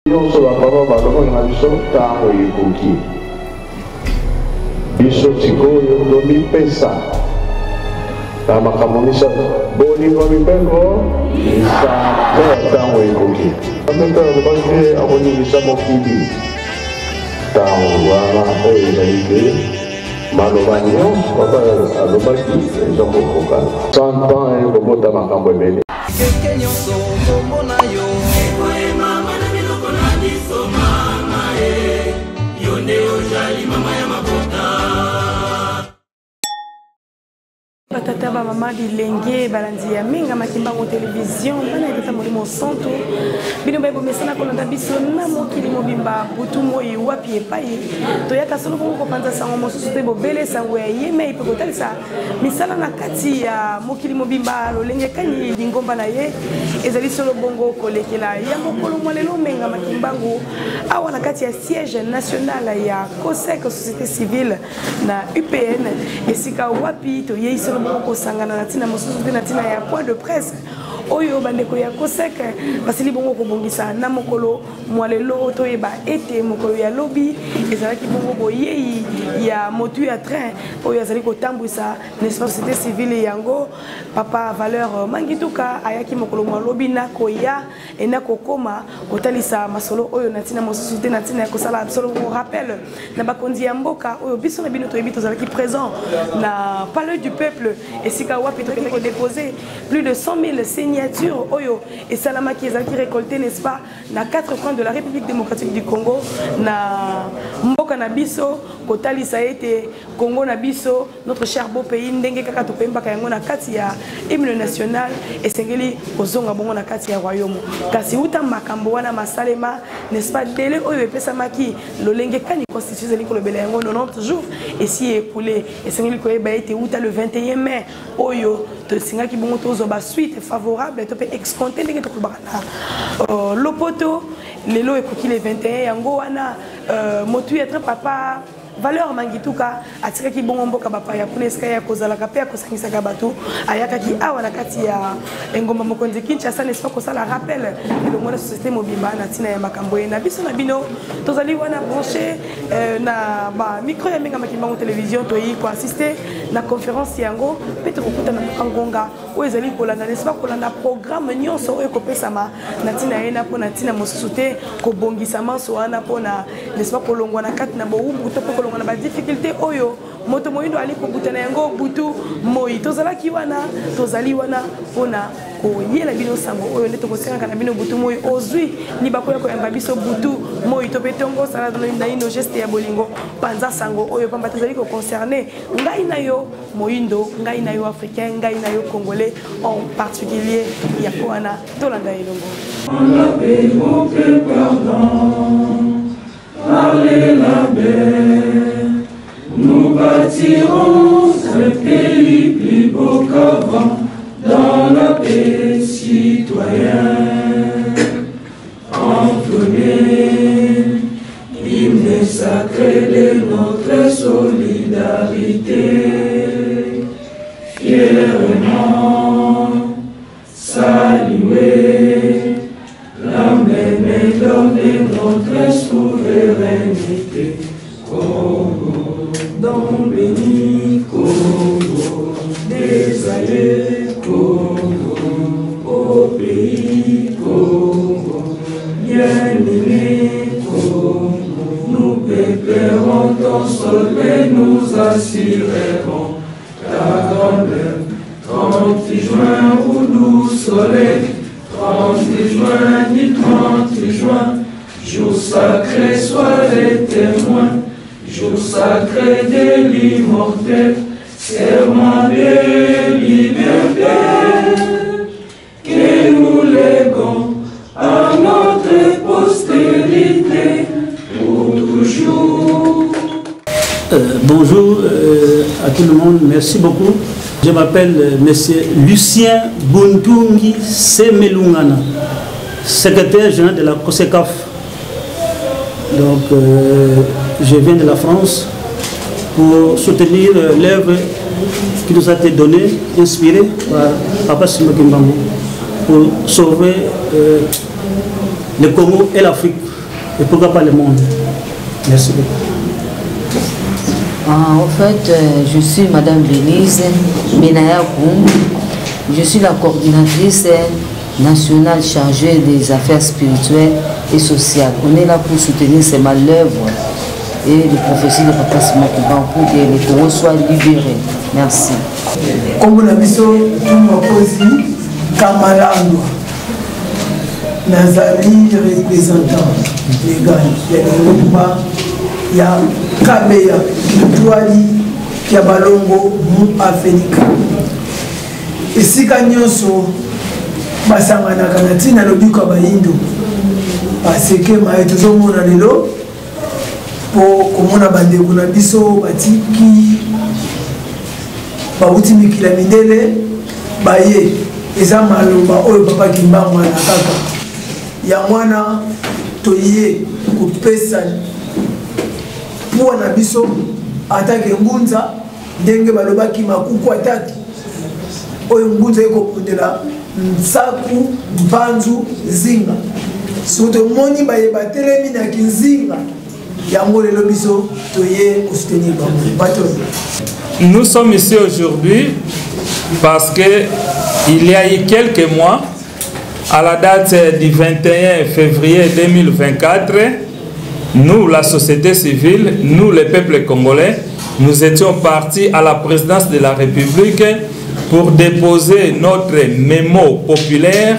nyonso bapapa balobanga biso ntango ekoki biso sikoyo tomipesa na makambo misato bolingo mibeko isa ntango ekoki ameka alobaki te akoningisa mokili ntango wana oyo ezali te maloba nyonso papa alobaki eza kokokana 100 ans ekobota makambo ebele Tata ba mama bilenge balandi ya minga makimbango télévision bana tata molimo santo bino ba bomesana kolanda biso na mokili mobimba butu moi wapi epai toyaka solo ko panza sango mosusu te bobele sango ya yeme ipe kotalisa misala na kati ya mokili mobimba lolenge kani lingomba na ye ezali solo bongo kolekela ya mokolo molelo menga makimbango awa na kati ya siège national ya COSEC société civile na UPN esika wapi to ye solo bongo sangana na tina mosusu te na tina ya point de presse oyo bandeko ya COSEC basili bongo kobongisa na mokolo mwalelo toyeba ete mokolo ya lobi ezalaki bongo boyei ya motu ya train oyo azali kotambwisa n'est-ce pas société civile yango papa valeur mangituka ayaki mokolo mwalobi na koya ena kokoma kotalisa masolo oyo na tina mosusu te na tina ya kosala absolument rappel na bakonzi ya mboka oyo biso na bino toyebi tozalaki présent na palais du peuple esika wapi toyaki kodéposer plus de 100 000 signatures oyo et salamaki ezalaki récolté n'est-ce pas na 4 coins de la République démocratique du Congo na mboka na biso kotalisa ete Congo na biso notre cher beau pays ndenge kaka topembaka yango na kati ya hymne national esengeli kozonga bongo na kati ya royaume kasi uta makambo wana masalema n'est-ce pas délai oyo epesamaki lolenge kani constitution ezali kolobela yango 90 jours esi écoulé esengeli koyeba ete uta le 21 mai oyo tosingaki bongo tozoba suite favorable to pe excompté ndenge tokobaka na lopoto lelo ekoki le 21 yango wana motu ya très papa valeur mangituka atikaki bongo mboka bapaya kuna esika ya kozalaka pe ya kosangisaka bato ayakaki awa na kati ya engomba mokonzi Kinshasa n'est-ce pas kosala rappel elongo na société mobimba na tina ya makambo na biso na bino tozali wana branché na ba micro ya minga makimbango télévision toyi ko assister na conférence yango pe tokokuta na kangonga oyo ezali kolanda n'est-ce pas kolanda programme nyonso oyo kopesama na tina yena po na tina mosusu te kobongisa manso wana po na n'est-ce pas kolongwa na kati na bowumbu to po on a des difficultés oyo moto moyindo ali ko butana yango butu moyi tozalaki wana tozali wana pona ko yela bino sango oyo ndeto ko senga na bino butu moyi ozwi ni bakoya ko yamba biso butu moyi to betongo sala na ino geste ya bolingo panza sango oyo pamba tozali ko concerner ngai na yo moyindo ngai na yo africain ngai na yo congolais en particulier ya ko wana tolanda elongo Allez la paix, nous bâtirons un pays plus beau qu'avant, dans la paix citoyenne. Entonner l'hymne sacré de notre solidarité, fièrement saluer la même d'or de notre souveraineté. Congo, don béni, Congo, des aïeux, Congo, au pays, Congo, bien-aimé, Congo, nous préparons ton soleil, nous assurerons ta grandeur. 30 juin, au doux soleil, 30 juin, ni 30 juin, jour sacré, soirée témoin, jour sacré de l'immortel, serment de liberté, que nous léguons à notre postérité pour toujours. Bonjour à tout le monde, merci beaucoup. Je m'appelle Monsieur Lucien Buntungi Semelungana, secrétaire général de la COSECAF. Donc, je viens de la France pour soutenir l'œuvre qui nous a été donnée, inspirée par Papa Simba Kimbangu, pour sauver le Congo et l'Afrique. et pourquoi pas le monde. Merci beaucoup. En fait, je suis Madame Denise Benaya Koum. Je suis la coordinatrice nationale chargée des affaires spirituelles et sociales. On est là pour soutenir ces malœuvres et les prophéties de Papa Simon Kimbangu pour que les Congos soient libérés. Merci. Comme on a vu, tout le Kamalandwa. Nazali représentant légal. Il y a Kabeya, Touali, Kiabalongo, Mou Afrika. Et si Kanyoso, Basangana Kanatina, le Duka Bahindo, parce que Maëtozo Monalelo, pour Komona Bande Kunabiso, Batiki, Bauti Mikila Mindele, Baye, Eza Maloba, Oyo Papa Kimbangu Anakaka, Yamwana, Toye, Kupesa, pour na biso attaque ngunza ndenge balobaki makuku attaque oyo ngunza eko pondela nsaku mpanzu zinga soto moni baye batelemi na kinzinga yango lelo biso toye soutenir bato. Nous sommes ici aujourd'hui parce que il y a eu quelques mois, à la date du 21 février 2024, nous, la société civile, nous, le peuple congolais, nous étions partis à la présidence de la République pour déposer notre mémo populaire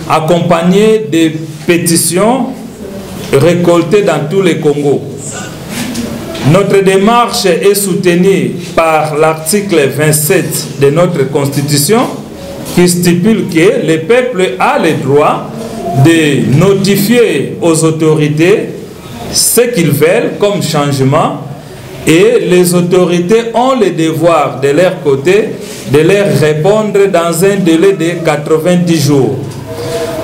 accompagné de pétitions récoltées dans tous les Congos. Notre démarche est soutenue par l'article 27 de notre Constitution qui stipule que le peuple a le droit de notifier aux autorités ce qu'ils veulent comme changement et les autorités ont le devoir de leur côté de leur répondre dans un délai de 90 jours.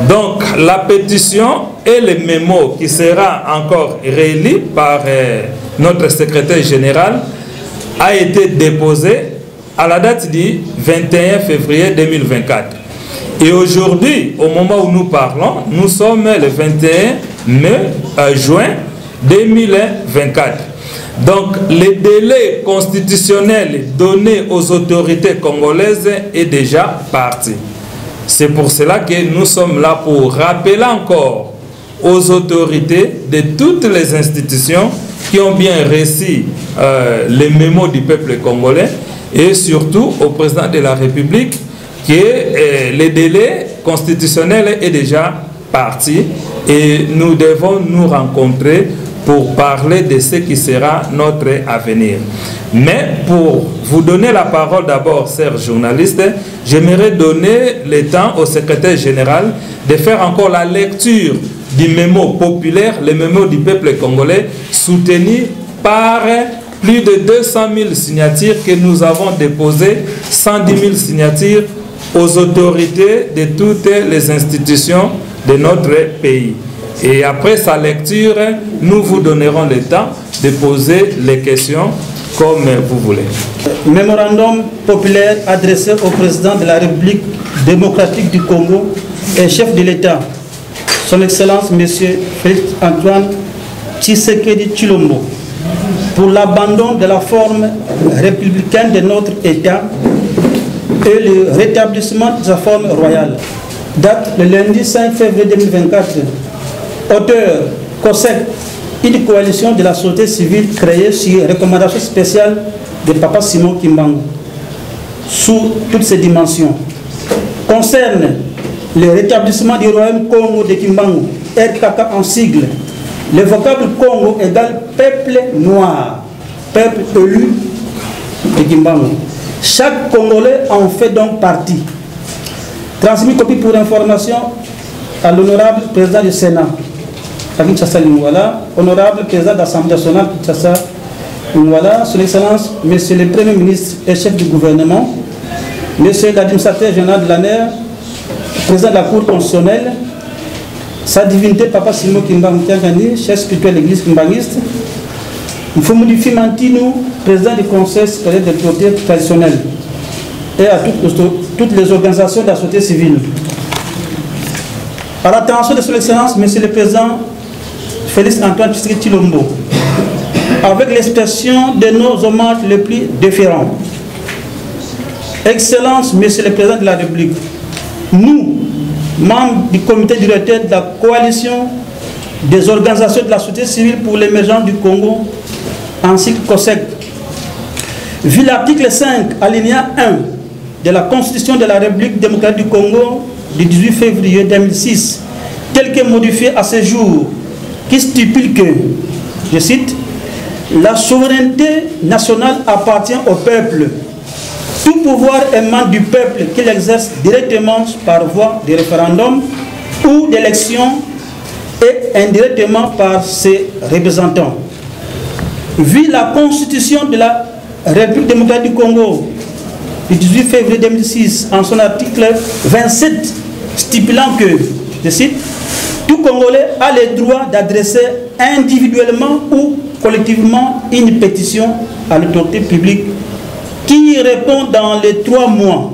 Donc la pétition et le mémo qui sera encore réélu par notre secrétaire général a été déposé à la date du 21 février 2024. Et aujourd'hui, au moment où nous parlons, nous sommes le 21 juin 2024. Donc, le délai constitutionnel donné aux autorités congolaises est déjà parti. C'est pour cela que nous sommes là pour rappeler encore aux autorités de toutes les institutions qui ont bien reçu les mémos du peuple congolais et surtout au président de la République que le délai constitutionnel est déjà parti et nous devons nous rencontrer pour parler de ce qui sera notre avenir. Mais pour vous donner la parole d'abord, chers journalistes, j'aimerais donner le temps au secrétaire général de faire encore la lecture du mémo populaire, le mémo du peuple congolais, soutenu par plus de 200 000 signatures que nous avons déposées, 110 000 signatures aux autorités de toutes les institutions de notre pays. Et après sa lecture, nous vous donnerons le temps de poser les questions comme vous voulez. Mémorandum populaire adressé au président de la République démocratique du Congo et chef de l'État, son Excellence M. Félix Antoine Tshisekedi Tshilombo, pour l'abandon de la forme républicaine de notre État et le rétablissement de sa forme royale. Date le lundi 5 février 2024. Auteur, COSEC, une coalition de la société civile créée sur recommandation spéciale de Papa Simon Kimbangu, sous toutes ses dimensions. Concerne le rétablissement du royaume Congo de Kimbangu, RKK en sigle, le vocable Congo égale peuple noir, peuple élu de Kimbangu. Chaque Congolais en fait donc partie. Transmis copie pour information à l'honorable président du Sénat, honorable président de l'Assemblée nationale, son Excellence, Monsieur le Premier ministre et chef du gouvernement, Monsieur l'administrateur général de l'ANER, président de la Cour constitutionnelle, sa divinité Papa Simon Kimbangu Tiangani, chef spirituel de l'Église kimbanguiste, Mfumu Fimantino, président du Conseil supérieur des autorités traditionnelles, et à toutes les organisations de la société civile. À l'attention de son Excellence, Monsieur le Président Félix Antoine Tshisekedi Tshilombo, avec l'expression de nos hommages les plus déférents. Excellence, Monsieur le Président de la République, nous, membres du comité directeur de la coalition des organisations de la société civile pour l'émergence du Congo, ainsi que COSEC, vu l'article 5, alinéa 1 de la Constitution de la République démocratique du Congo du 18 février 2006, tel que modifié à ce jour, qui stipule que, je cite, la souveraineté nationale appartient au peuple. Tout pouvoir émane du peuple qu'il exerce directement par voie de référendum ou d'élection et indirectement par ses représentants. Vu la Constitution de la République démocratique du Congo du 18 février 2006 en son article 27 stipulant que, je cite, tout Congolais a le droit d'adresser individuellement ou collectivement une pétition à l'autorité publique qui y répond dans les 3 mois.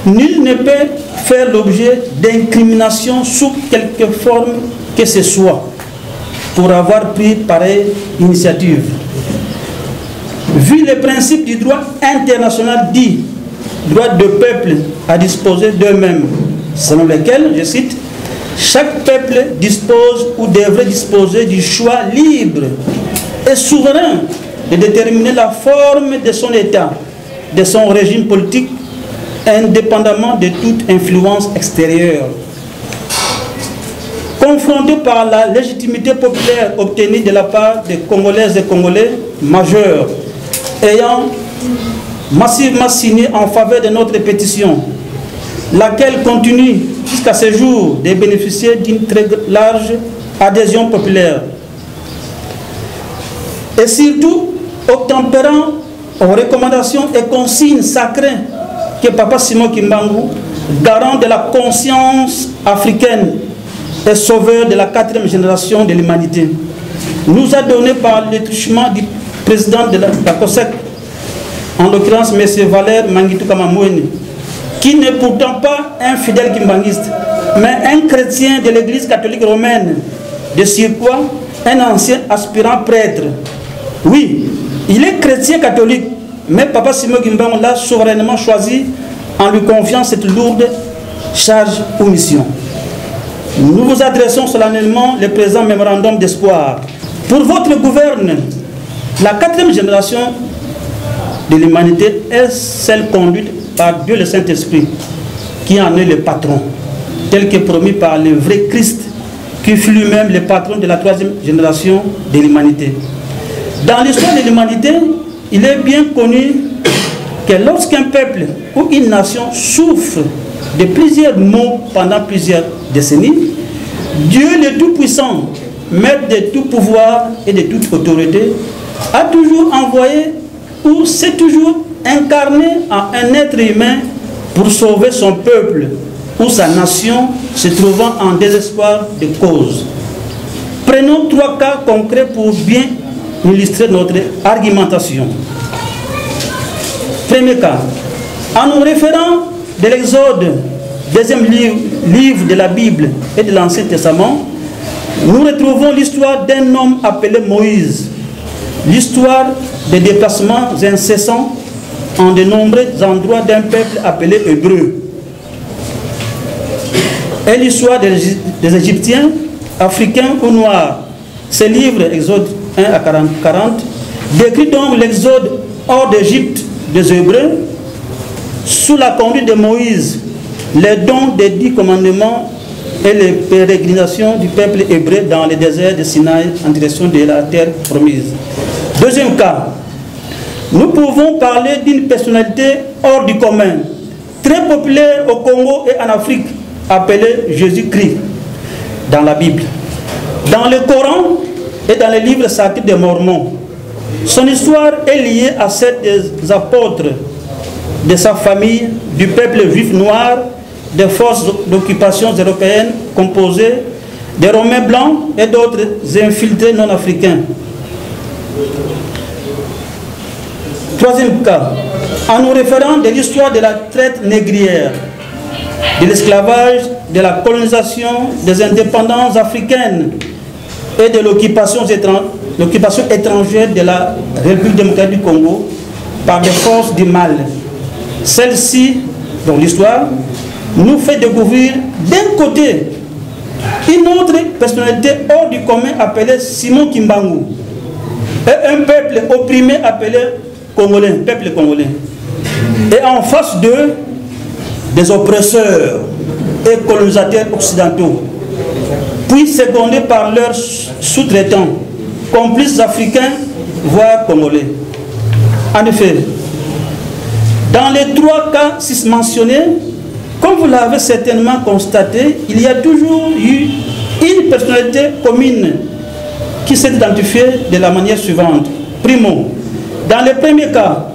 Nul ne peut faire l'objet d'incrimination sous quelque forme que ce soit pour avoir pris pareille initiative. Vu le principe du droit international dit droit de peuple à disposer d'eux-mêmes, selon lequel, je cite, chaque peuple dispose ou devrait disposer du choix libre et souverain de déterminer la forme de son État, de son régime politique, indépendamment de toute influence extérieure. Confronté par la légitimité populaire obtenue de la part des Congolaises et Congolais majeurs, ayant massivement signé en faveur de notre pétition, laquelle continue jusqu'à ce jour de bénéficier d'une très large adhésion populaire. Et surtout, obtempérant aux recommandations et consignes sacrées que Papa Simon Kimbangu, garant de la conscience africaine et sauveur de la 4e génération de l'humanité, nous a donné par le truchement du président de la COSEC, en l'occurrence M. Valère Mangitou Kamamoueni, qui n'est pourtant pas un fidèle kimbanguiste, mais un chrétien de l'église catholique romaine, de surcroît un ancien aspirant prêtre. Oui, il est chrétien catholique, mais Papa Simon Kimbangu l'a souverainement choisi en lui confiant cette lourde charge ou mission. Nous vous adressons solennellement le présent mémorandum d'espoir. Pour votre gouverne, la 4e génération de l'humanité est celle conduite par Dieu le Saint-Esprit, qui en est le patron, tel que promis par le vrai Christ, qui fut lui-même le patron de la 3e génération de l'humanité. Dans l'histoire de l'humanité, il est bien connu que lorsqu'un peuple ou une nation souffre de plusieurs maux pendant plusieurs décennies, Dieu le Tout-Puissant, maître de tout pouvoir et de toute autorité, a toujours envoyé ou s'est toujours incarné en un être humain pour sauver son peuple ou sa nation se trouvant en désespoir de cause. Prenons 3 cas concrets pour bien illustrer notre argumentation. Premier cas, en nous référant de l'Exode, 2e livre de la Bible et de l'Ancien Testament, nous retrouvons l'histoire d'un homme appelé Moïse, l'histoire des déplacements incessants en de nombreux endroits d'un peuple appelé Hébreu, et l'histoire des Égyptiens, Africains ou Noirs. Ce livre, Exode 1 à 40, décrit donc l'exode hors d'Égypte des Hébreux, sous la conduite de Moïse, les dons des 10 commandements et les pérégrinations du peuple hébreu dans le désert de Sinaï en direction de la terre promise. Deuxième cas, nous pouvons parler d'une personnalité hors du commun, très populaire au Congo et en Afrique, appelée Jésus-Christ dans la Bible, dans le Coran et dans les livres sacrés des Mormons. Son histoire est liée à celle des apôtres, de sa famille, du peuple juif noir, des forces d'occupation européennes composées des Romains blancs et d'autres infiltrés non africains. Troisième cas, en nous référant de l'histoire de la traite négrière, de l'esclavage, de la colonisation, des indépendances africaines et de l'occupation étrangère de la République démocratique du Congo par des forces du mal. Celle-ci, dans l'histoire, nous fait découvrir d'un côté une autre personnalité hors du commun appelée Simon Kimbangu et un peuple opprimé appelé Congolais, peuple congolais. Et en face d'eux, des oppresseurs et colonisateurs occidentaux, puis secondés par leurs sous-traitants, complices africains, voire congolais. En effet, dans les trois cas mentionnés, comme vous l'avez certainement constaté, il y a toujours eu une personnalité commune qui s'est identifiée de la manière suivante. Primo, dans le premier cas,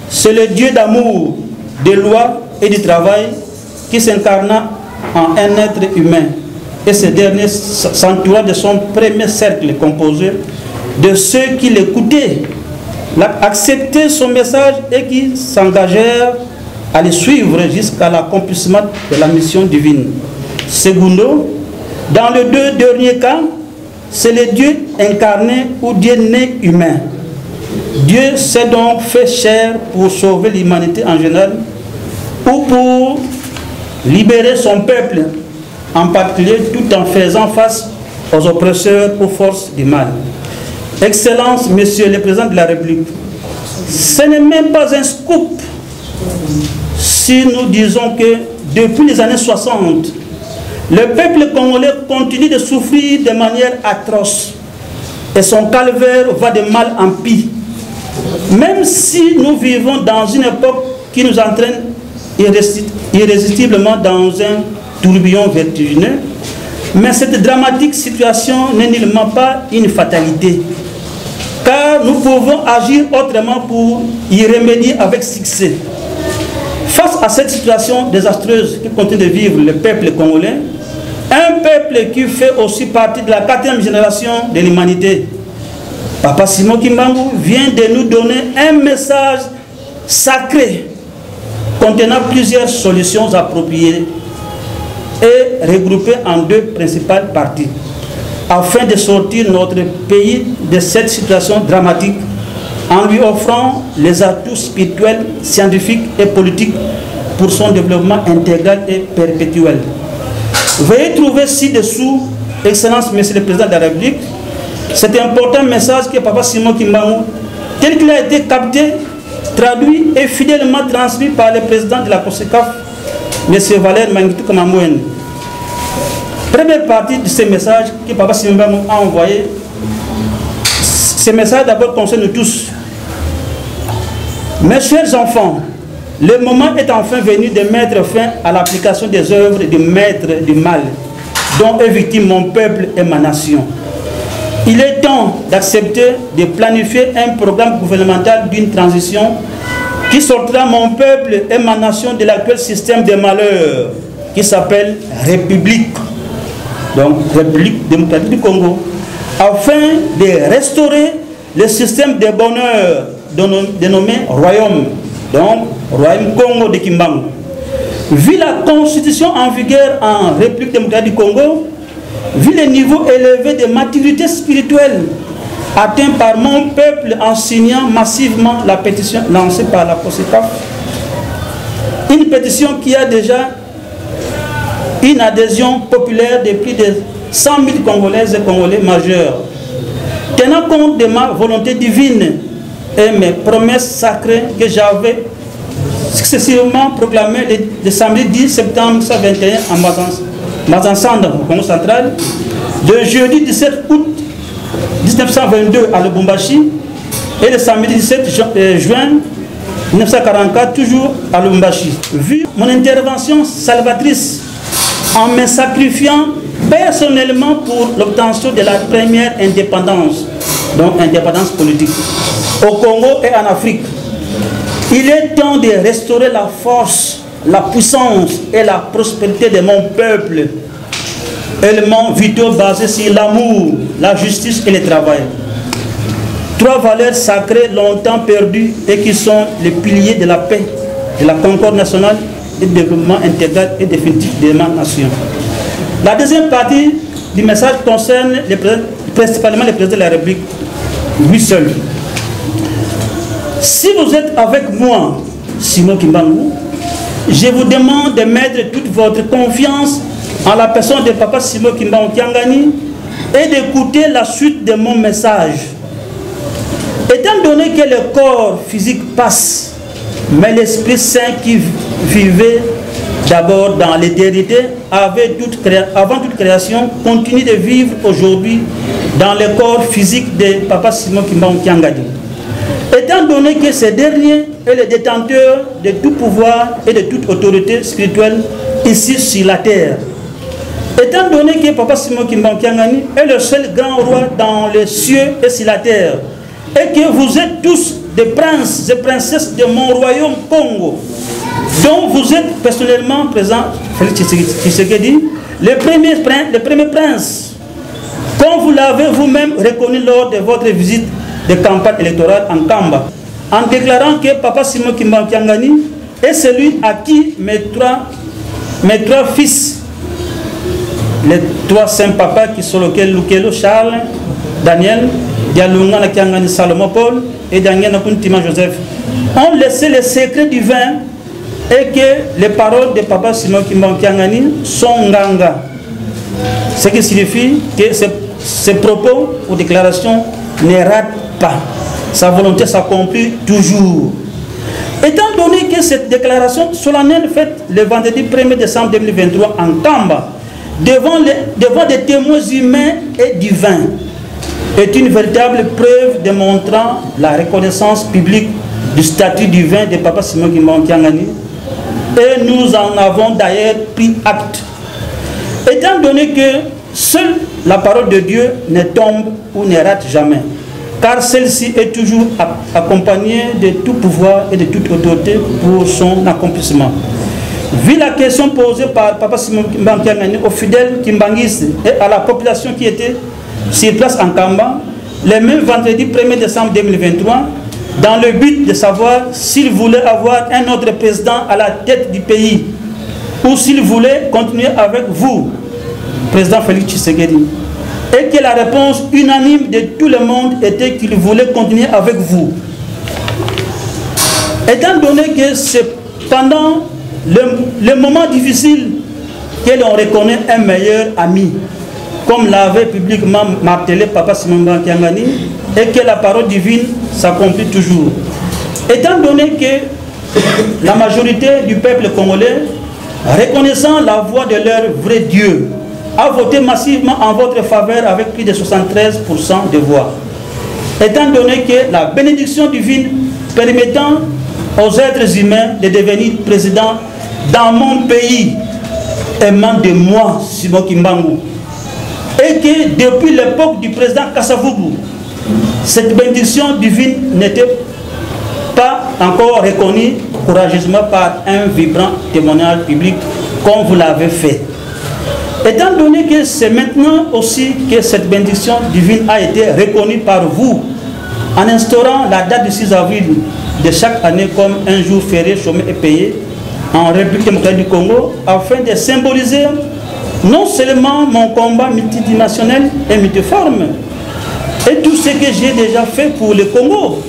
c'est le Dieu d'amour, de loi et du travail qui s'incarna en un être humain. Et ce dernier s'entoura de son premier cercle composé de ceux qui l'écoutaient, acceptaient son message et qui s'engagèrent à le suivre jusqu'à l'accomplissement de la mission divine. Secondo, dans les deux derniers cas, c'est le Dieu incarné ou Dieu né humain. Dieu s'est donc fait chair pour sauver l'humanité en général ou pour libérer son peuple, en particulier tout en faisant face aux oppresseurs aux forces du mal. Excellence, Monsieur le Président de la République, ce n'est même pas un scoop si nous disons que depuis les années 60, le peuple congolais continue de souffrir de manière atroce et son calvaire va de mal en pis. Même si nous vivons dans une époque qui nous entraîne irrésistiblement dans un tourbillon vertigineux, mais cette dramatique situation n'est nullement pas une fatalité, car nous pouvons agir autrement pour y remédier avec succès. Face à cette situation désastreuse que continue de vivre le peuple congolais, un peuple qui fait aussi partie de la 4e génération de l'humanité, Papa Simon Kimbangu vient de nous donner un message sacré contenant plusieurs solutions appropriées et regroupées en deux principales parties, afin de sortir notre pays de cette situation dramatique en lui offrant les atouts spirituels, scientifiques et politiques pour son développement intégral et perpétuel. Veuillez trouver ci-dessous, Excellence, Monsieur le Président de la République, cet important message que Papa Simon Kimbangu, tel qu'il a été capté, traduit et fidèlement transmis par le président de la COSECAF, M. Valère Mangitou Kamamouene. Première partie de ce message que Papa Simon Kimbangu a envoyé, ce message d'abord concerne nous tous. Mes chers enfants, le moment est enfin venu de mettre fin à l'application des œuvres du maître du mal, dont est victime mon peuple et ma nation. Il est temps d'accepter de planifier un programme gouvernemental d'une transition qui sortira mon peuple et ma nation de l'actuel système de malheur qui s'appelle République, donc République démocratique du Congo, afin de restaurer le système de bonheur dénommé Royaume, donc Royaume Congo de Kimbangu. Vu la constitution en vigueur en République démocratique du Congo, vu le niveau élevé de maturité spirituelle atteint par mon peuple en signant massivement la pétition lancée par la COSECAF, une pétition qui a déjà une adhésion populaire de plus de 100 000 Congolaises et Congolais majeurs. Tenant compte de ma volonté divine et mes promesses sacrées que j'avais successivement proclamées le samedi 10 septembre 1921 à Mazanzanda, au Congo central, le jeudi 17 août 1922 à Lubumbashi et le samedi 17 juin 1944 toujours à Lubumbashi. Vu mon intervention salvatrice en me sacrifiant personnellement pour l'obtention de la première indépendance, donc indépendance politique, au Congo et en Afrique, il est temps de restaurer la force, la puissance et la prospérité de mon peuple, éléments vitaux basés sur l'amour, la justice et le travail. Trois valeurs sacrées longtemps perdues et qui sont les piliers de la paix, de la concorde nationale et du développement intégral et définitif de ma nation. La deuxième partie du message concerne principalement le président de la République, lui seul. Si vous êtes avec moi, Simon Kimbangu, je vous demande de mettre toute votre confiance en la personne de Papa Simon Kimbangu Kiangani et d'écouter la suite de mon message. Étant donné que le corps physique passe, mais l'Esprit Saint qui vivait d'abord dans l'éternité, avant toute création, continue de vivre aujourd'hui dans le corps physique de Papa Simon Kimbangu Kiangani. Étant donné que ce dernier est le détenteur de tout pouvoir et de toute autorité spirituelle ici sur la terre, étant donné que Papa Simon Kimbangu Kiangani est le seul grand roi dans les cieux et sur la terre, et que vous êtes tous des princes et princesses de mon royaume Congo, dont vous êtes personnellement présent, Félix Tshisekedi, le premier prince, comme vous l'avez vous-même reconnu lors de votre visite de campagne électorale en Kamba, en déclarant que Papa Simon Kimbangu Kiangani est celui à qui mes trois fils, les trois saints papas qui sont Lukelo, Charles, Daniel, Dialungana Kiangani Salomon Paul et Daniel Nakuntima Joseph, ont laissé le secret divin et que les paroles de Papa Simon Kimbangu Kiangani sont nganga. Ce qui signifie que ces propos ou déclarations ne ratent pas. Sa volonté s'accomplit toujours. Étant donné que cette déclaration solennelle faite le vendredi 1er décembre 2023 en Kamba, devant des témoins humains et divins, est une véritable preuve démontrant la reconnaissance publique du statut divin de Papa Simon Kimbangu Kiangani, et nous en avons d'ailleurs pris acte. Étant donné que seule la parole de Dieu ne tombe ou ne rate jamais, car celle-ci est toujours accompagnée de tout pouvoir et de toute autorité pour son accomplissement. Vu la question posée par Papa Simon Kimbangu Kiangani aux fidèles kimbanguistes et à la population qui était sur place en Kamba, le même vendredi 1er décembre 2023, dans le but de savoir s'il voulait avoir un autre président à la tête du pays ou s'il voulait continuer avec vous, président Félix Tshisekedi, et que la réponse unanime de tout le monde était qu'il voulait continuer avec vous. Étant donné que c'est pendant le moment difficile que l'on reconnaît un meilleur ami, comme l'avait publiquement martelé Papa Simon Kimbangu Kiangani, et que la parole divine s'accomplit toujours. Étant donné que la majorité du peuple congolais, reconnaissant la voix de leur vrai Dieu, a voté massivement en votre faveur avec plus de 73% de voix. Étant donné que la bénédiction divine permettant aux êtres humains de devenir président dans mon pays émane de moi, Simon Kimbangu, et que depuis l'époque du président Kasavubu, cette bénédiction divine n'était pas encore reconnue courageusement par un vibrant témoignage public comme vous l'avez fait. Étant donné que c'est maintenant aussi que cette bénédiction divine a été reconnue par vous, en instaurant la date du 6 avril de chaque année comme un jour férié, chômé et payé en République démocratique du Congo, afin de symboliser non seulement mon combat multidimensionnel et multiforme, et tout ce que j'ai déjà fait pour le Congo,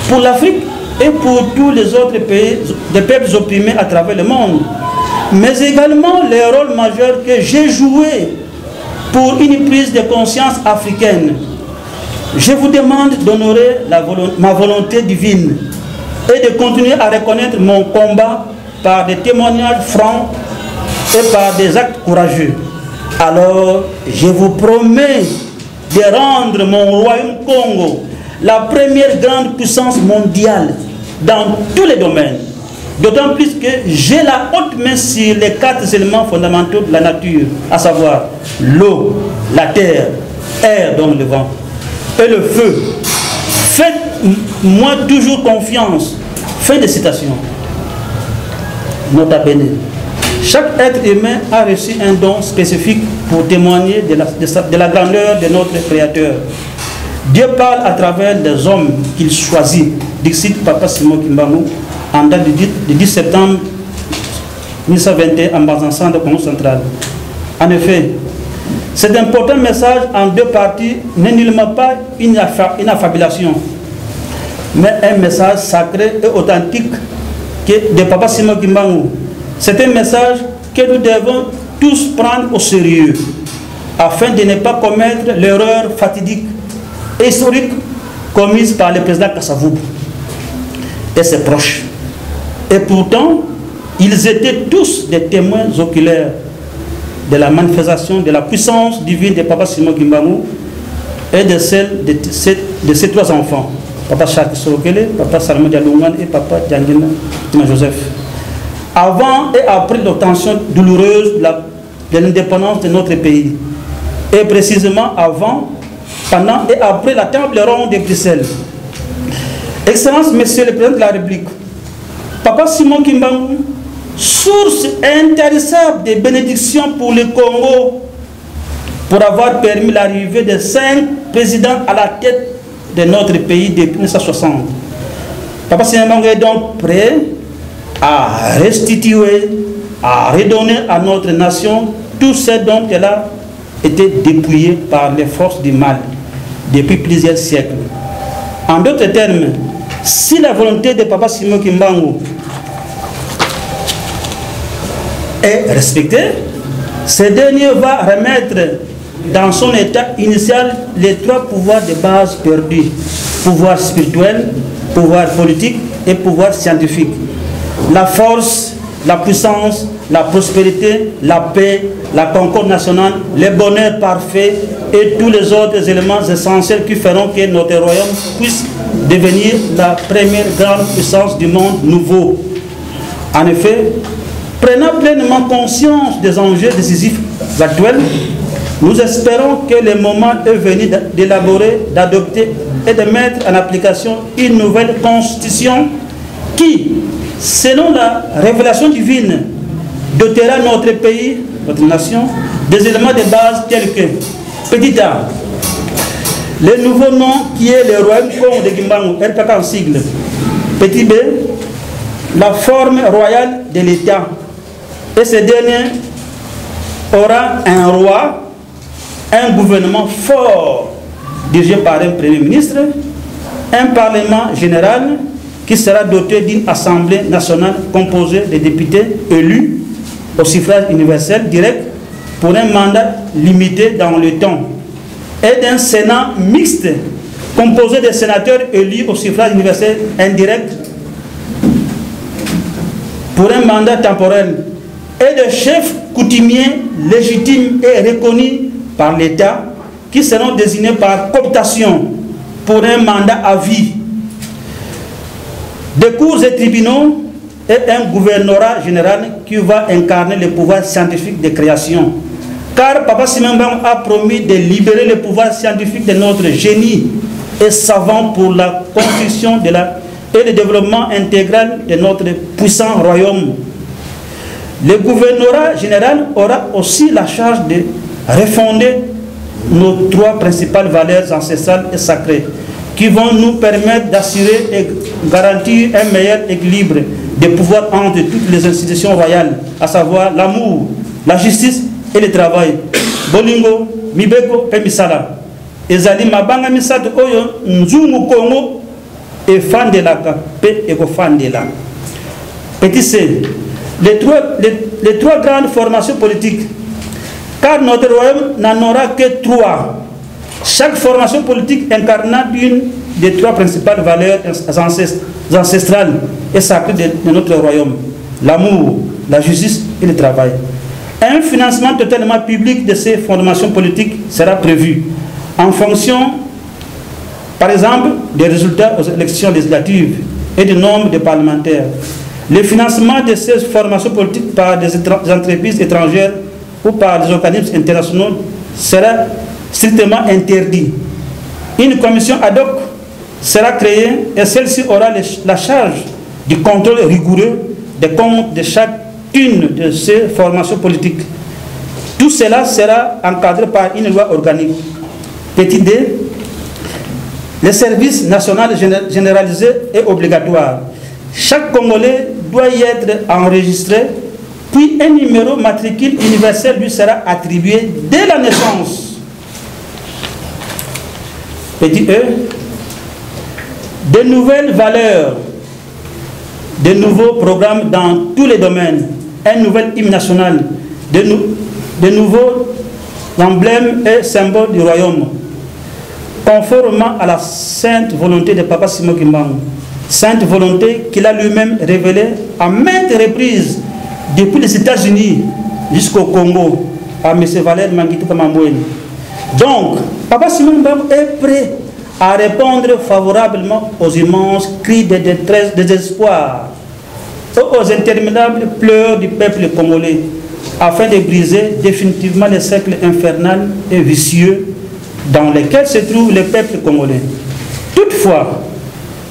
pour l'Afrique et pour tous les autres pays, des peuples opprimés à travers le monde, mais également les rôles majeurs que j'ai joués pour une prise de conscience africaine. Je vous demande d'honorer ma volonté divine et de continuer à reconnaître mon combat par des témoignages francs et par des actes courageux. Alors, je vous promets de rendre mon royaume Congo la première grande puissance mondiale dans tous les domaines. D'autant plus que j'ai la haute main sur les 4 éléments fondamentaux de la nature, à savoir l'eau, la terre, air, donc le vent, et le feu. Faites-moi toujours confiance. Fin de citation. Nota bene. Chaque être humain a reçu un don spécifique pour témoigner de la grandeur de notre Créateur. Dieu parle à travers les hommes qu'il choisit. Dixit Papa Simon Kimbangu, en date du 10 septembre 1921 en Bazansan de Congo central. En effet, Cet important message en deux parties n'est nullement pas une affabulation, mais un message sacré et authentique de Papa Simon Kimbangu. C'est un message que nous devons tous prendre au sérieux, afin de ne pas commettre l'erreur fatidique et historique commise par le président Kasavubu et ses proches. Et pourtant, ils étaient tous des témoins oculaires de la manifestation de la puissance divine de Papa Simon Kimbangu et de celle de ses trois enfants, Papa Charles Sorokele, Papa Salomon Dialungan et Papa Djangina Joseph. Avant et après l'obtention douloureuse de l'indépendance de notre pays, et précisément avant, pendant et après la table ronde de Bruxelles. Excellence, Monsieur le Président de la République, Papa Simon Kimbangu, source intarissable de bénédictions pour le Congo, pour avoir permis l'arrivée de 5 présidents à la tête de notre pays depuis 1960. Papa Simon Kimbangu est donc prêt à restituer, à redonner à notre nation tout ce dont elle a été dépouillée par les forces du mal depuis plusieurs siècles. En d'autres termes, si la volonté de Papa Simon Kimbangu est respectée, ce dernier va remettre dans son état initial les 3 pouvoirs de base perdus: pouvoir spirituel, pouvoir politique et pouvoir scientifique. La force, la puissance, la prospérité, la paix, la concorde nationale, le bonheur parfait et tous les autres éléments essentiels qui feront que notre royaume puisse devenir la première grande puissance du monde nouveau. En effet, prenant pleinement conscience des enjeux décisifs actuels, nous espérons que le moment est venu d'élaborer, d'adopter et de mettre en application une nouvelle constitution qui, selon la révélation divine, dotera notre pays, notre nation, des éléments de base tels que, petit A, le nouveau nom qui est le royaume Congo de Kimbangu, RPK en sigle. Petit B, la forme royale de l'État. Et ce dernier aura un roi, un gouvernement fort, dirigé par un premier ministre, un parlement général qui sera doté d'une assemblée nationale composée de députés élus au suffrage universel direct pour un mandat limité dans le temps, et d'un Sénat mixte composé de sénateurs élus au suffrage universel indirect pour un mandat temporel, et de chefs coutumiers légitimes et reconnus par l'État qui seront désignés par cooptation pour un mandat à vie, des cours et tribunaux et un gouvernorat général qui va incarner le pouvoir scientifique de création. Car Papa Simon Kimbangu a promis de libérer le pouvoir scientifique de notre génie et savant pour la construction et le développement intégral de notre puissant royaume. Le gouvernorat général aura aussi la charge de refonder nos 3 principales valeurs ancestrales et sacrées qui vont nous permettre d'assurer et garantir un meilleur équilibre des pouvoirs entre toutes les institutions royales, à savoir l'amour, la justice et le travail. Bolingo, Mibeko, Pemisala. Ezali mabanga misato oyo nzungu Congo et fandelaka pe eko fandela. Petit C, les 3 grandes formations politiques, car notre royaume n'en aura que 3. Chaque formation politique incarnant une des 3 principales valeurs ancestrales et sacrées de notre royaume: l'amour, la justice et le travail. Un financement totalement public de ces formations politiques sera prévu en fonction, par exemple, des résultats aux élections législatives et du nombre de parlementaires. Le financement de ces formations politiques par des entreprises étrangères ou par des organismes internationaux sera strictement interdit. Une commission ad hoc sera créée et celle-ci aura la charge du contrôle rigoureux des comptes de chacune de ces formations politiques. Tout cela sera encadré par une loi organique. Petit D, le service national généralisé est obligatoire. Chaque Congolais doit y être enregistré puis un numéro matricule universel lui sera attribué dès la naissance. Petit e, de nouvelles valeurs, de nouveaux programmes dans tous les domaines, un nouvel hymne national, de nouveaux emblèmes et symboles du royaume, conformément à la sainte volonté de Papa Simon Kimbangu, sainte volonté qu'il a lui-même révélée à maintes reprises depuis les États-Unis jusqu'au Congo, à M. Valère Manguitou Kamamboueni. Donc, Papa Simon Kimbangu est prêt à répondre favorablement aux immenses cris de détresse, de désespoir, aux interminables pleurs du peuple congolais, afin de briser définitivement les cercles infernal et vicieux dans lesquels se trouve le peuple congolais. Toutefois,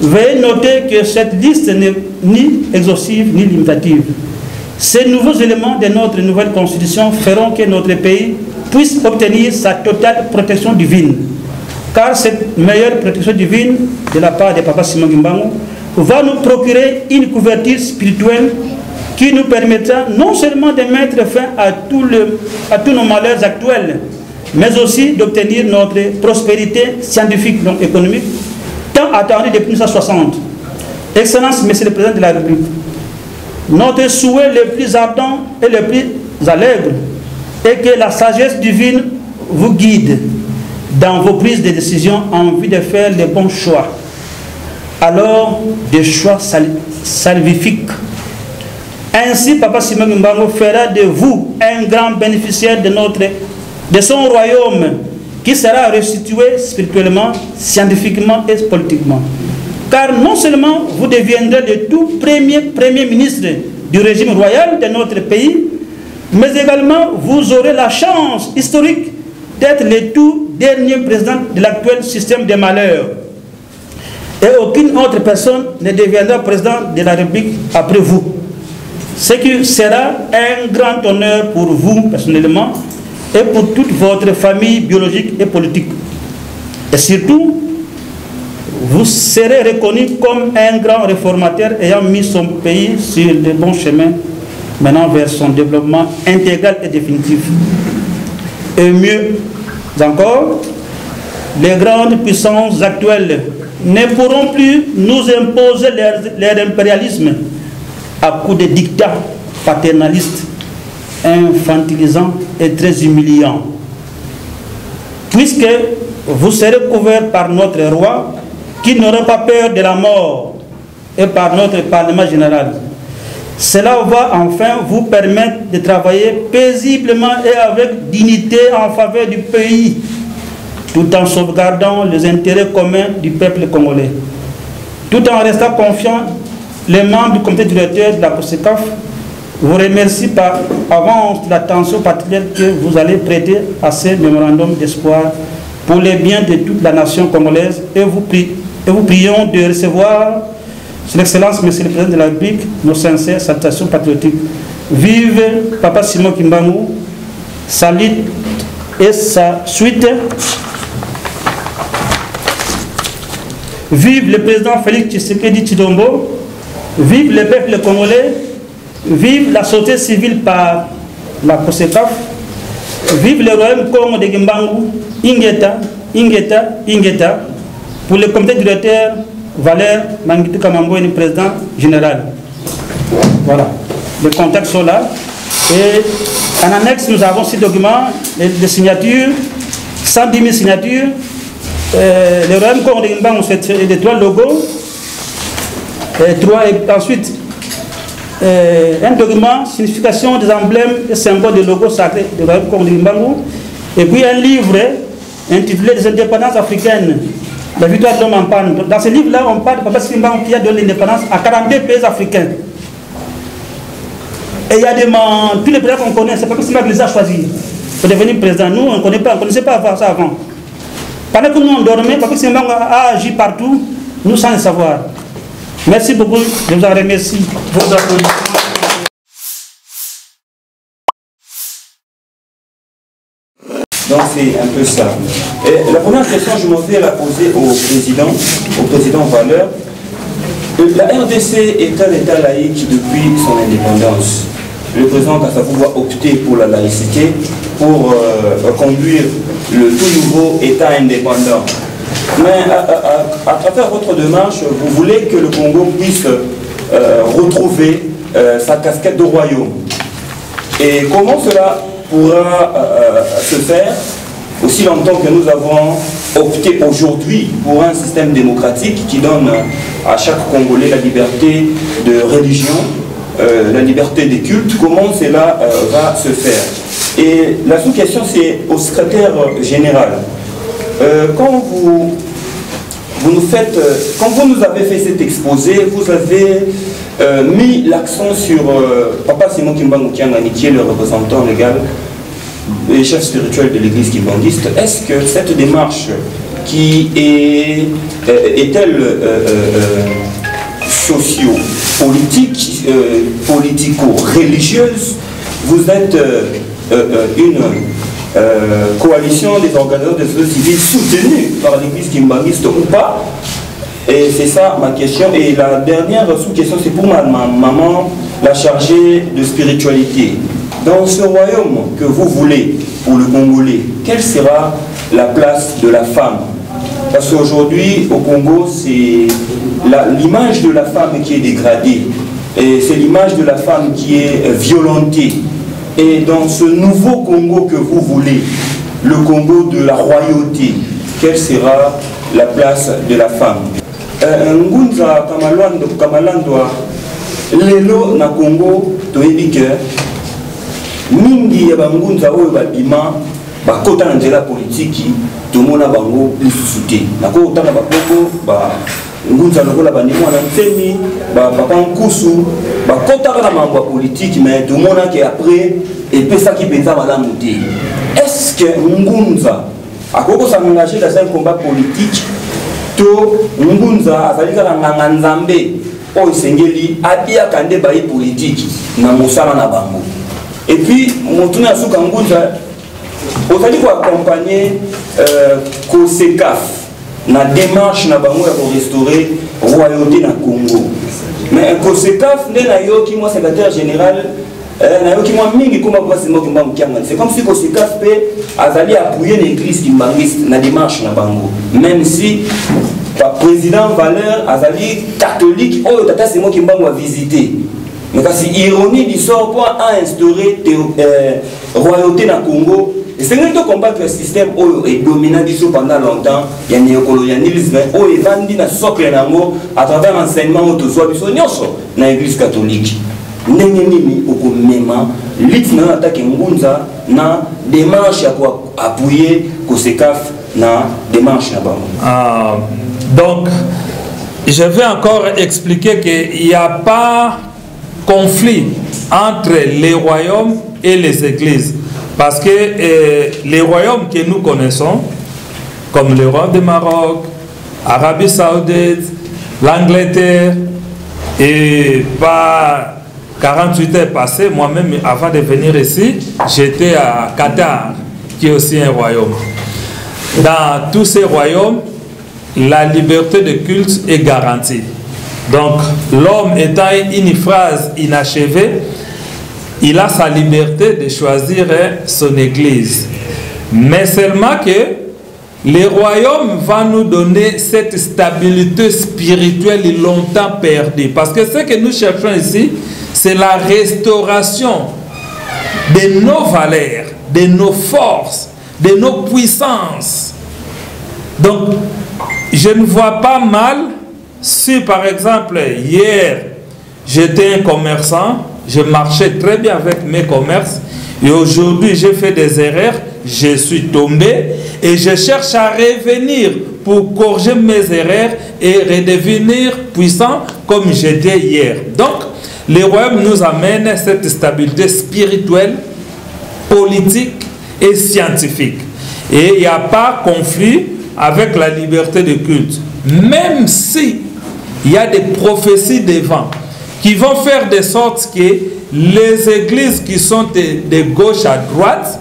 veuillez noter que cette liste n'est ni exhaustive ni limitative. Ces nouveaux éléments de notre nouvelle constitution feront que notre pays puisse obtenir sa totale protection divine. Car cette meilleure protection divine de la part de Papa Simon Kimbangu va nous procurer une couverture spirituelle qui nous permettra non seulement de mettre fin à tous nos malheurs actuels, mais aussi d'obtenir notre prospérité scientifique, donc économique, tant attendue depuis 1960. Excellence, Monsieur le Président de la République, notre souhait le plus ardent et le plus allègre est que la sagesse divine vous guide dans vos prises de décision en vue de faire les bons choix. Alors, des choix salvifiques. Ainsi, Papa Simon Kimbangu fera de vous un grand bénéficiaire de son royaume qui sera restitué spirituellement, scientifiquement et politiquement. Car non seulement vous deviendrez le tout premier ministre du régime royal de notre pays, mais également vous aurez la chance historique d'être le tout dernier président de l'actuel système de malheur. Et aucune autre personne ne deviendra président de la République après vous. Ce qui sera un grand honneur pour vous personnellement et pour toute votre famille biologique et politique. Et surtout, vous serez reconnu comme un grand réformateur ayant mis son pays sur le bon chemin, maintenant vers son développement intégral et définitif. Et mieux encore, les grandes puissances actuelles ne pourront plus nous imposer leur impérialisme à coups de dictats paternalistes, infantilisants et très humiliants. Puisque vous serez couverts par notre roi, qui n'aura pas peur de la mort, et par notre Parlement général. Cela va enfin vous permettre de travailler paisiblement et avec dignité en faveur du pays, tout en sauvegardant les intérêts communs du peuple congolais. Tout en restant confiant, les membres du comité directeur de la COSECAF vous remercient par avance de l'attention particulière que vous allez prêter à ce mémorandum d'espoir pour le bien de toute la nation congolaise, et vous prions de recevoir, Son Excellence, Monsieur le Président de la République, nos sincères salutations patriotiques. Vive Papa Simon Kimbangu, salut et sa suite. Vive le président Félix Tshisekedi Tshilombo, vive le peuple congolais, vive la société civile par la COSECAF, vive le royaume Congo de Kimbangu, Ingeta, Ingeta, Ingeta, pour le comité directeur Valère Manguitou Kamamboueni, président général. Voilà, les contacts sont là. Et en annexe, nous avons ces documents, les signatures, 110 000 signatures. Le royaume Congo de Kimbangu, c'est les 3 logos. Et ensuite, un document, signification des emblèmes et symboles des logos sacrés du royaume Congo de Kimbangu. Et puis un livre intitulé Les indépendances africaines, la victoire de l'homme en panne. Dans ce livre-là, on parle de Papa Simon Kimbangu qui a donné l'indépendance à 42 pays africains. Et il y a tous les présidents qu'on connaît, c'est Papa Simon qui les a choisis pour devenir président. Nous, on ne connaissait pas ça avant. Pendant que nous on dormait, Papa Simon Kimbangu a agi partout, nous sans le savoir. Merci beaucoup, je vous en remercie. Vos applaudissements. Donc c'est un peu ça. Et la première question, je m'en vais la poser au président Valeur. La RDC est un État laïque depuis son indépendance. le président Kassavou va opter pour la laïcité pour conduire le tout nouveau État indépendant. Mais à travers votre démarche, vous voulez que le Congo puisse retrouver sa casquette de royaume. Et comment cela pourra se faire aussi longtemps que nous avons opté aujourd'hui pour un système démocratique qui donne à chaque Congolais la liberté de religion, la liberté des cultes? Comment cela va se faire? Et la sous-question, c'est au secrétaire général. Quand vous nous avez fait cet exposé, vous avez mis l'accent sur Papa Simon Kimbangu Kiangani, qui est le représentant légal et chef spirituel de l'église kimbanguiste. Est-ce que cette démarche qui est-elle socio-politique, politico-religieuse? Vous êtes une coalition des organisateurs de société civile soutenue par l'église kimbanguiste ou pas? Et c'est ça ma question. Et la dernière sous-question, c'est pour ma maman, la chargée de spiritualité. Dans ce royaume que vous voulez pour le Congolais, quelle sera la place de la femme? Parce qu'aujourd'hui, au Congo, c'est l'image de la femme qui est dégradée. Et c'est l'image de la femme qui est violentée. Et dans ce nouveau Congo que vous voulez, le Congo de la royauté, quelle sera la place de la femme? Ngunza Kamalandwa, lelo na Congo, toyebike, mingi ya bangunza oyo babima, bakota na nzela politiki, tomona bango lisusuté. Nakota na bakoko, ngunza lokola bandimo na ntemi, papa nkusu, bakota na mambo ya politique, mais tomona que après, epesa ki penza malamu te. Est-ce que ngunza akoko s'engager dans un combat politique? To ngunza azalika na nganzambe o isengeli abia kande bayi politique na musala na bango. Et puis motuna asuka ngunza ozali ko accompagner COSECAF na démarche na bango ya ko restaurer royauté na Congo. Mais COSECAF nde na yoki moi secrétaire général na yoki moi mingi kuma kwa simo kimbangu kiangani. C'est comme si COSECAF pe azali appuyer l'église kimbanguiste na démarche na bango. Même si le président Valeur azali catholique, oh tata c'est moi qui m'a visité. Mais quand c'est ironie du sort pour instaurer royauté dans le Congo, et c'est un combattre le système où est dominant pendant longtemps, il y a un néocolonialisme, où est vendu dans socle à travers l'enseignement où tu sois dans l'église catholique. Nengenimi okomema litna attaque ngunza na démarche pour appuyer COSECAF na démarche na bango. Donc je vais encore expliquer qu'il n'y a pas conflit entre les royaumes et les églises, parce que les royaumes que nous connaissons comme le roi de Maroc, Arabie Saoudite, l'Angleterre, et pas 48 heures passées, moi-même, avant de venir ici, j'étais à Qatar, qui est aussi un royaume. Dans tous ces royaumes, la liberté de culte est garantie. Donc, l'homme étant une phrase inachevée, il a sa liberté de choisir son église. Mais seulement que les royaumes vont nous donner cette stabilité spirituelle longtemps perdue. Parce que ce que nous cherchons ici, c'est la restauration de nos valeurs, de nos forces, de nos puissances. Donc, je ne vois pas mal si, par exemple, hier, j'étais un commerçant, je marchais très bien avec mes commerces, et aujourd'hui, j'ai fait des erreurs, je suis tombé, et je cherche à revenir pour corriger mes erreurs et redevenir puissant comme j'étais hier. Donc, les royaumes nous amènent cette stabilité spirituelle, politique et scientifique. Et il n'y a pas conflit avec la liberté de culte. Même si il y a des prophéties devant qui vont faire de sorte que les églises qui sont de gauche à droite,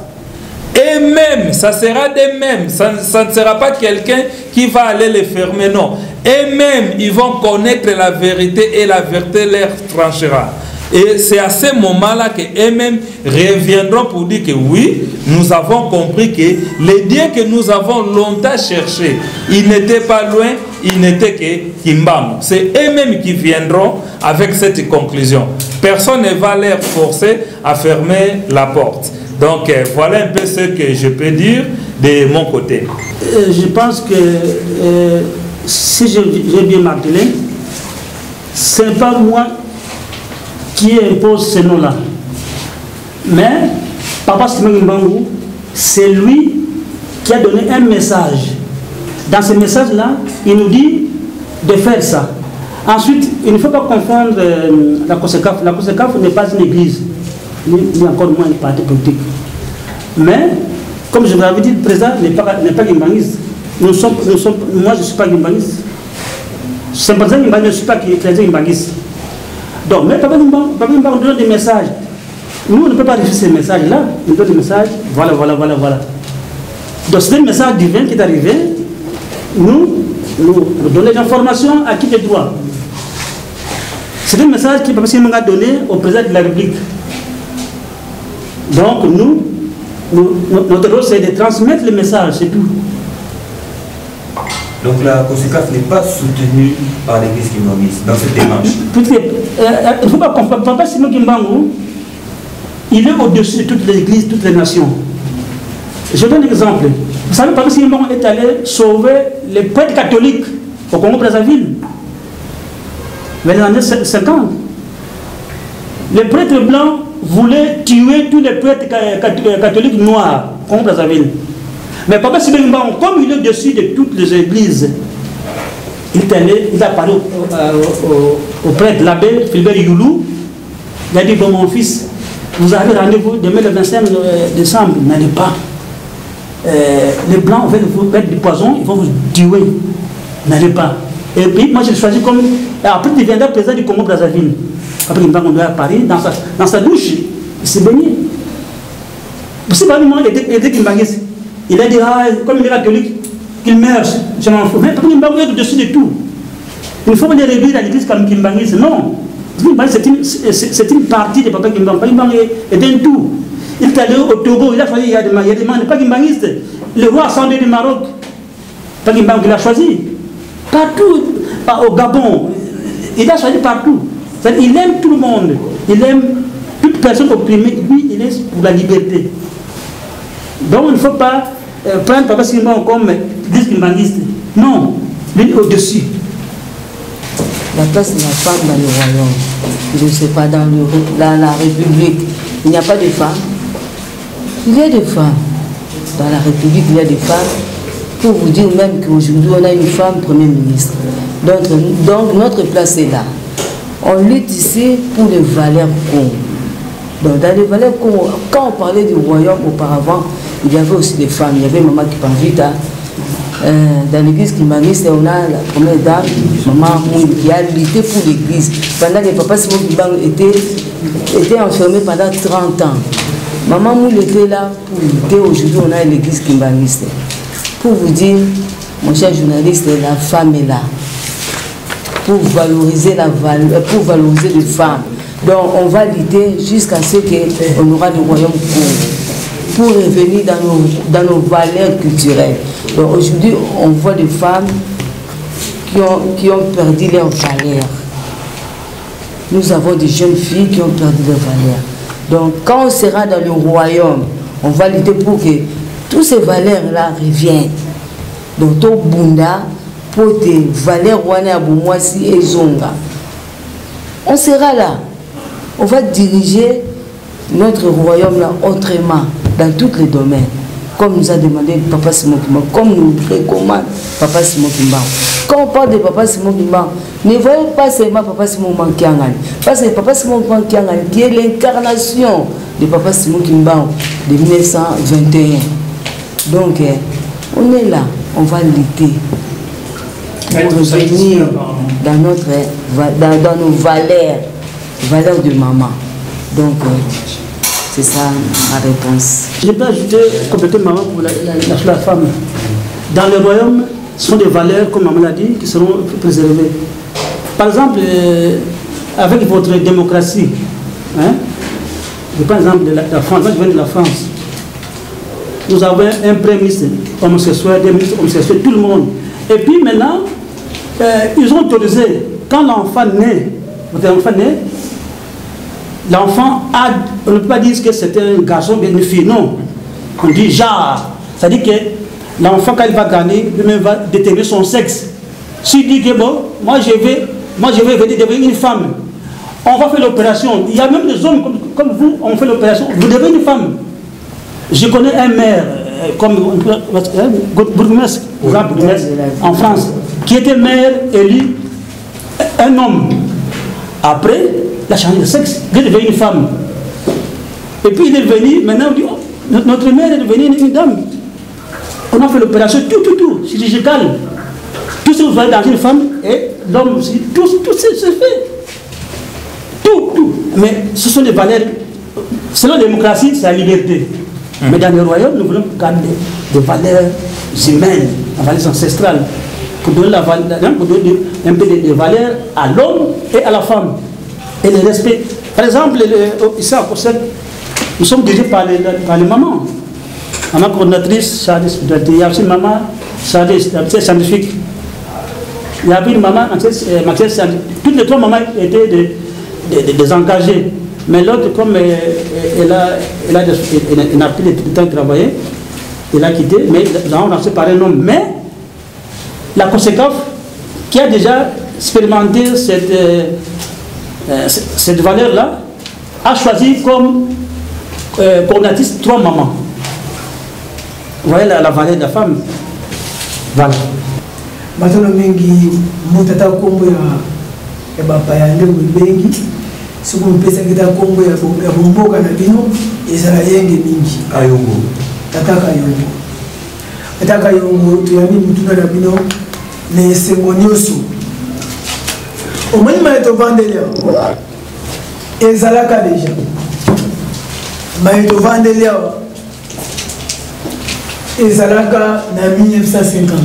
et même, ça sera des mêmes, ça ne sera pas quelqu'un qui va aller les fermer, non. Et même, ils vont connaître la vérité et la vérité leur tranchera. Et c'est à ce moment-là qu'eux-mêmes reviendront pour dire que oui, nous avons compris que les dieux que nous avons longtemps cherchés, ils n'étaient pas loin, ils n'étaient que Kimbangu. C'est eux-mêmes qui viendront avec cette conclusion. Personne ne va les forcer à fermer la porte. Donc voilà un peu ce que je peux dire de mon côté. Je pense que si j'ai bien martelé, ce n'est pas moi qui impose ce nom-là. Mais Papa Simon Kimbangu, c'est lui qui a donné un message. Dans ce message-là, il nous dit de faire ça. Ensuite, il ne faut pas confondre la COSECAF. La COSECAF n'est pas une église, ni encore moins un parti politique. Mais, comme je vous l'avais dit, le président n'est pas gimbanguiste. Moi, je ne suis pas gimbanguiste. C'est président gimbanguiste, je ne suis pas président gimbanguiste. Donc, mais Papa Gimbangu donne des messages. Nous, on ne peut pas refuser ces messages-là. Il donne des messages, voilà. Donc, c'est un message divin qui est arrivé. Nous donnons des informations à qui est droit. C'est un message que Papa Gimbangu a donné au président de la République. Donc, notre rôle, c'est de transmettre le message, c'est tout. Donc la COSECAF n'est pas soutenue par l'église kimbanguiste dans cette démarche. Il ne faut pas comprendre. Papa Simon Kimbangu, il est au-dessus de toutes les églises, toutes les nations. Je donne un exemple. Vous savez, Papa Simon Kimbangu est allé sauver les prêtres catholiques au Congo-Brazzaville, vers les années 50. Les prêtres blancs voulaient tuer tous les prêtres catholiques noirs au Congo-Brazzaville. Mais Papa Simon Kimbangu, comme il est au-dessus de toutes les églises, il a parlé au prêtre, l'abbé Philbert Youlou. Il a dit, bon mon fils, vous avez rendez-vous demain le 25 décembre, n'allez pas. Les blancs veulent vous mettre du poison, ils vont vous tuer. N'allez pas. Et puis moi j'ai choisi comme... Après il viendra président du Congo-Brazzaville. Après Kimbangu est à Paris, dans sa douche, il s'est baigné. C'est pas lui-même il était kimbanguiste. Il a dit, comme il est catholique, qu'il meurt, je m'en fous. Mais Papa Kimbangu est au-dessus de tout. Il faut les réduire à l'église comme kimbanguiste. Non. C'est une partie de Papa Kimbangu. Papa Kimbangu est d'un tout. Il est allé au Togo, il a choisi, il y a des gens, pas kimbanguiste. Le roi ascendé du Maroc, Papa Kimbangu, il a choisi. Partout, au Gabon, il a choisi partout. Il aime tout le monde. Il aime toute personne opprimée. Lui, il est pour la liberté. Donc il ne faut pas prendre Papa Kimbangu comme kimbanguiste. Non, lui est au-dessus. La place de la femme dans le royaume, je ne sais pas, dans la République, il n'y a pas de femmes. Il y a des femmes. Dans la République, il y a des femmes. Pour vous dire même qu'aujourd'hui, on a une femme Premier ministre. Donc notre place est là. On lutte ici pour les valeurs Congo. Donc dans les valeurs Congo, quand on parlait du royaume auparavant, il y avait aussi des femmes. Il y avait Maman Kipavita. Dans l'église kimbanguiste, on a la première dame, Maman Mouli, qui a lutté pour l'église. Pendant que Papa Simon Kimbangu était enfermé pendant 30 ans. Maman Mouli était là pour lutter. Aujourd'hui, on a l'église kimbanguiste. Pour vous dire, mon cher journaliste, la femme est là. Pour valoriser les femmes. Donc on va lutter jusqu'à ce qu'on aura le royaume pour revenir dans nos valeurs culturelles. Donc aujourd'hui, on voit des femmes qui ont perdu leurs valeurs. Nous avons des jeunes filles qui ont perdu leurs valeurs. Donc quand on sera dans le royaume, on va lutter pour que toutes ces valeurs-là reviennent. Donc tout Bunda, pour des valeurs wana Boumouassi et Zonga. On sera là. On va diriger notre royaume-là autrement, dans tous les domaines. Comme nous a demandé Papa Simon Kimbangu, comme nous recommande Papa Simon Kimbangu. Quand on parle de Papa Simon Kimbangu, ne voyez pas seulement Papa Simon Kimbangu, parce que Papa Simon Kimbangu qui est l'incarnation de Papa Simon Kimbangu de 1921. Donc, on est là, on va lutter pour revenir dans nos valeurs de maman. Donc, c'est ça ma réponse. Je peux ajouter complètement maman pour la femme. Dans le royaume, ce sont des valeurs, comme maman l'a dit, qui seront préservées. Par exemple, avec votre démocratie, Hein? Je prends l'exemple de la France. Moi, je viens de la France. Nous avons un premier ministre homosexuel, des ministres homosexuels, tout le monde. Et puis maintenant, ils ont autorisé, quand l'enfant naît, l'enfant a, on ne peut pas dire que c'est un garçon bien une fille, non. On dit genre. C'est-à-dire que l'enfant, quand il va gagner, lui-même va déterminer son sexe. S'il dit que bon, moi je vais venir devenir une femme, on va faire l'opération. Il y a même des hommes comme vous, on fait l'opération, vous devenez une femme. Je connais un maire, comme bourgmestre en France, qui était maire élu, un homme. Après, il a changé de sexe, il est devenu une femme. Et puis il est venu, maintenant on dit, oh, notre mère est devenue une dame. On a fait l'opération, tout, chirurgical. Tout ce que vous voyez dans une femme, et l'homme aussi, tout c'est fait. Tout. Mais ce sont des valeurs, selon la démocratie, c'est la liberté. Mais dans le royaume, nous voulons garder des valeurs humaines, des valeurs ancestrales, pour donner, pour donner un peu de valeurs à l'homme et à la femme. Et le respect. Par exemple, ici à Cossette, nous sommes dirigés par les mamans. Maman coordinatrice, il y a aussi une maman scientifique. Il y avait une maman, toutes les trois mamans étaient des engagées. Mais l'autre, comme elle n'a plus de temps de travailler, elle a quitté, mais on a séparé un homme. Mais la conséquence, qui a déjà expérimenté cette valeur-là, a choisi comme coordinatrice trois mamans. Vous voyez la valeur de la femme. Voilà. Maintenant, mingi mutata kombo ya bapa ya ndeko bengi. Si vous me faites un combo ya bomboka na bino, ezala yenge mingi. Kayongo. Tata Kayongo. Tata Kayongo, tu as mis mutuna na bino, ne sengo nyoso. Au moins, il m'a été vendu là. Ezala ka déjà. M'a été vendu là. Ezala ka na 1950.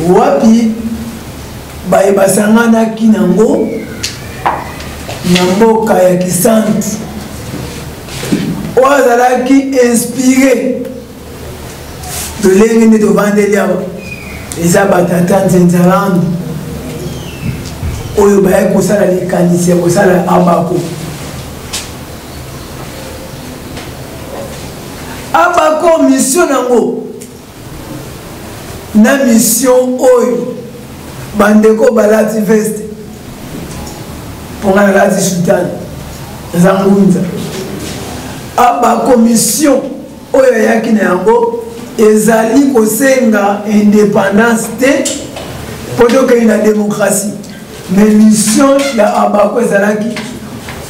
Wapi, bae basangana kinango. Namboka ya Kisantu ozalaki inspiré de l'engine de Vandelia eza batata nzenzalandu oyo baye kosala likanisi ya kosala abako mission nango na mission oyo bandeko balati veste pour la radio sultan Zangunza aba commission oyo yaki na yango ezali kosenga indépendance te poto ke na démocratie mais mission ya abako ezalaki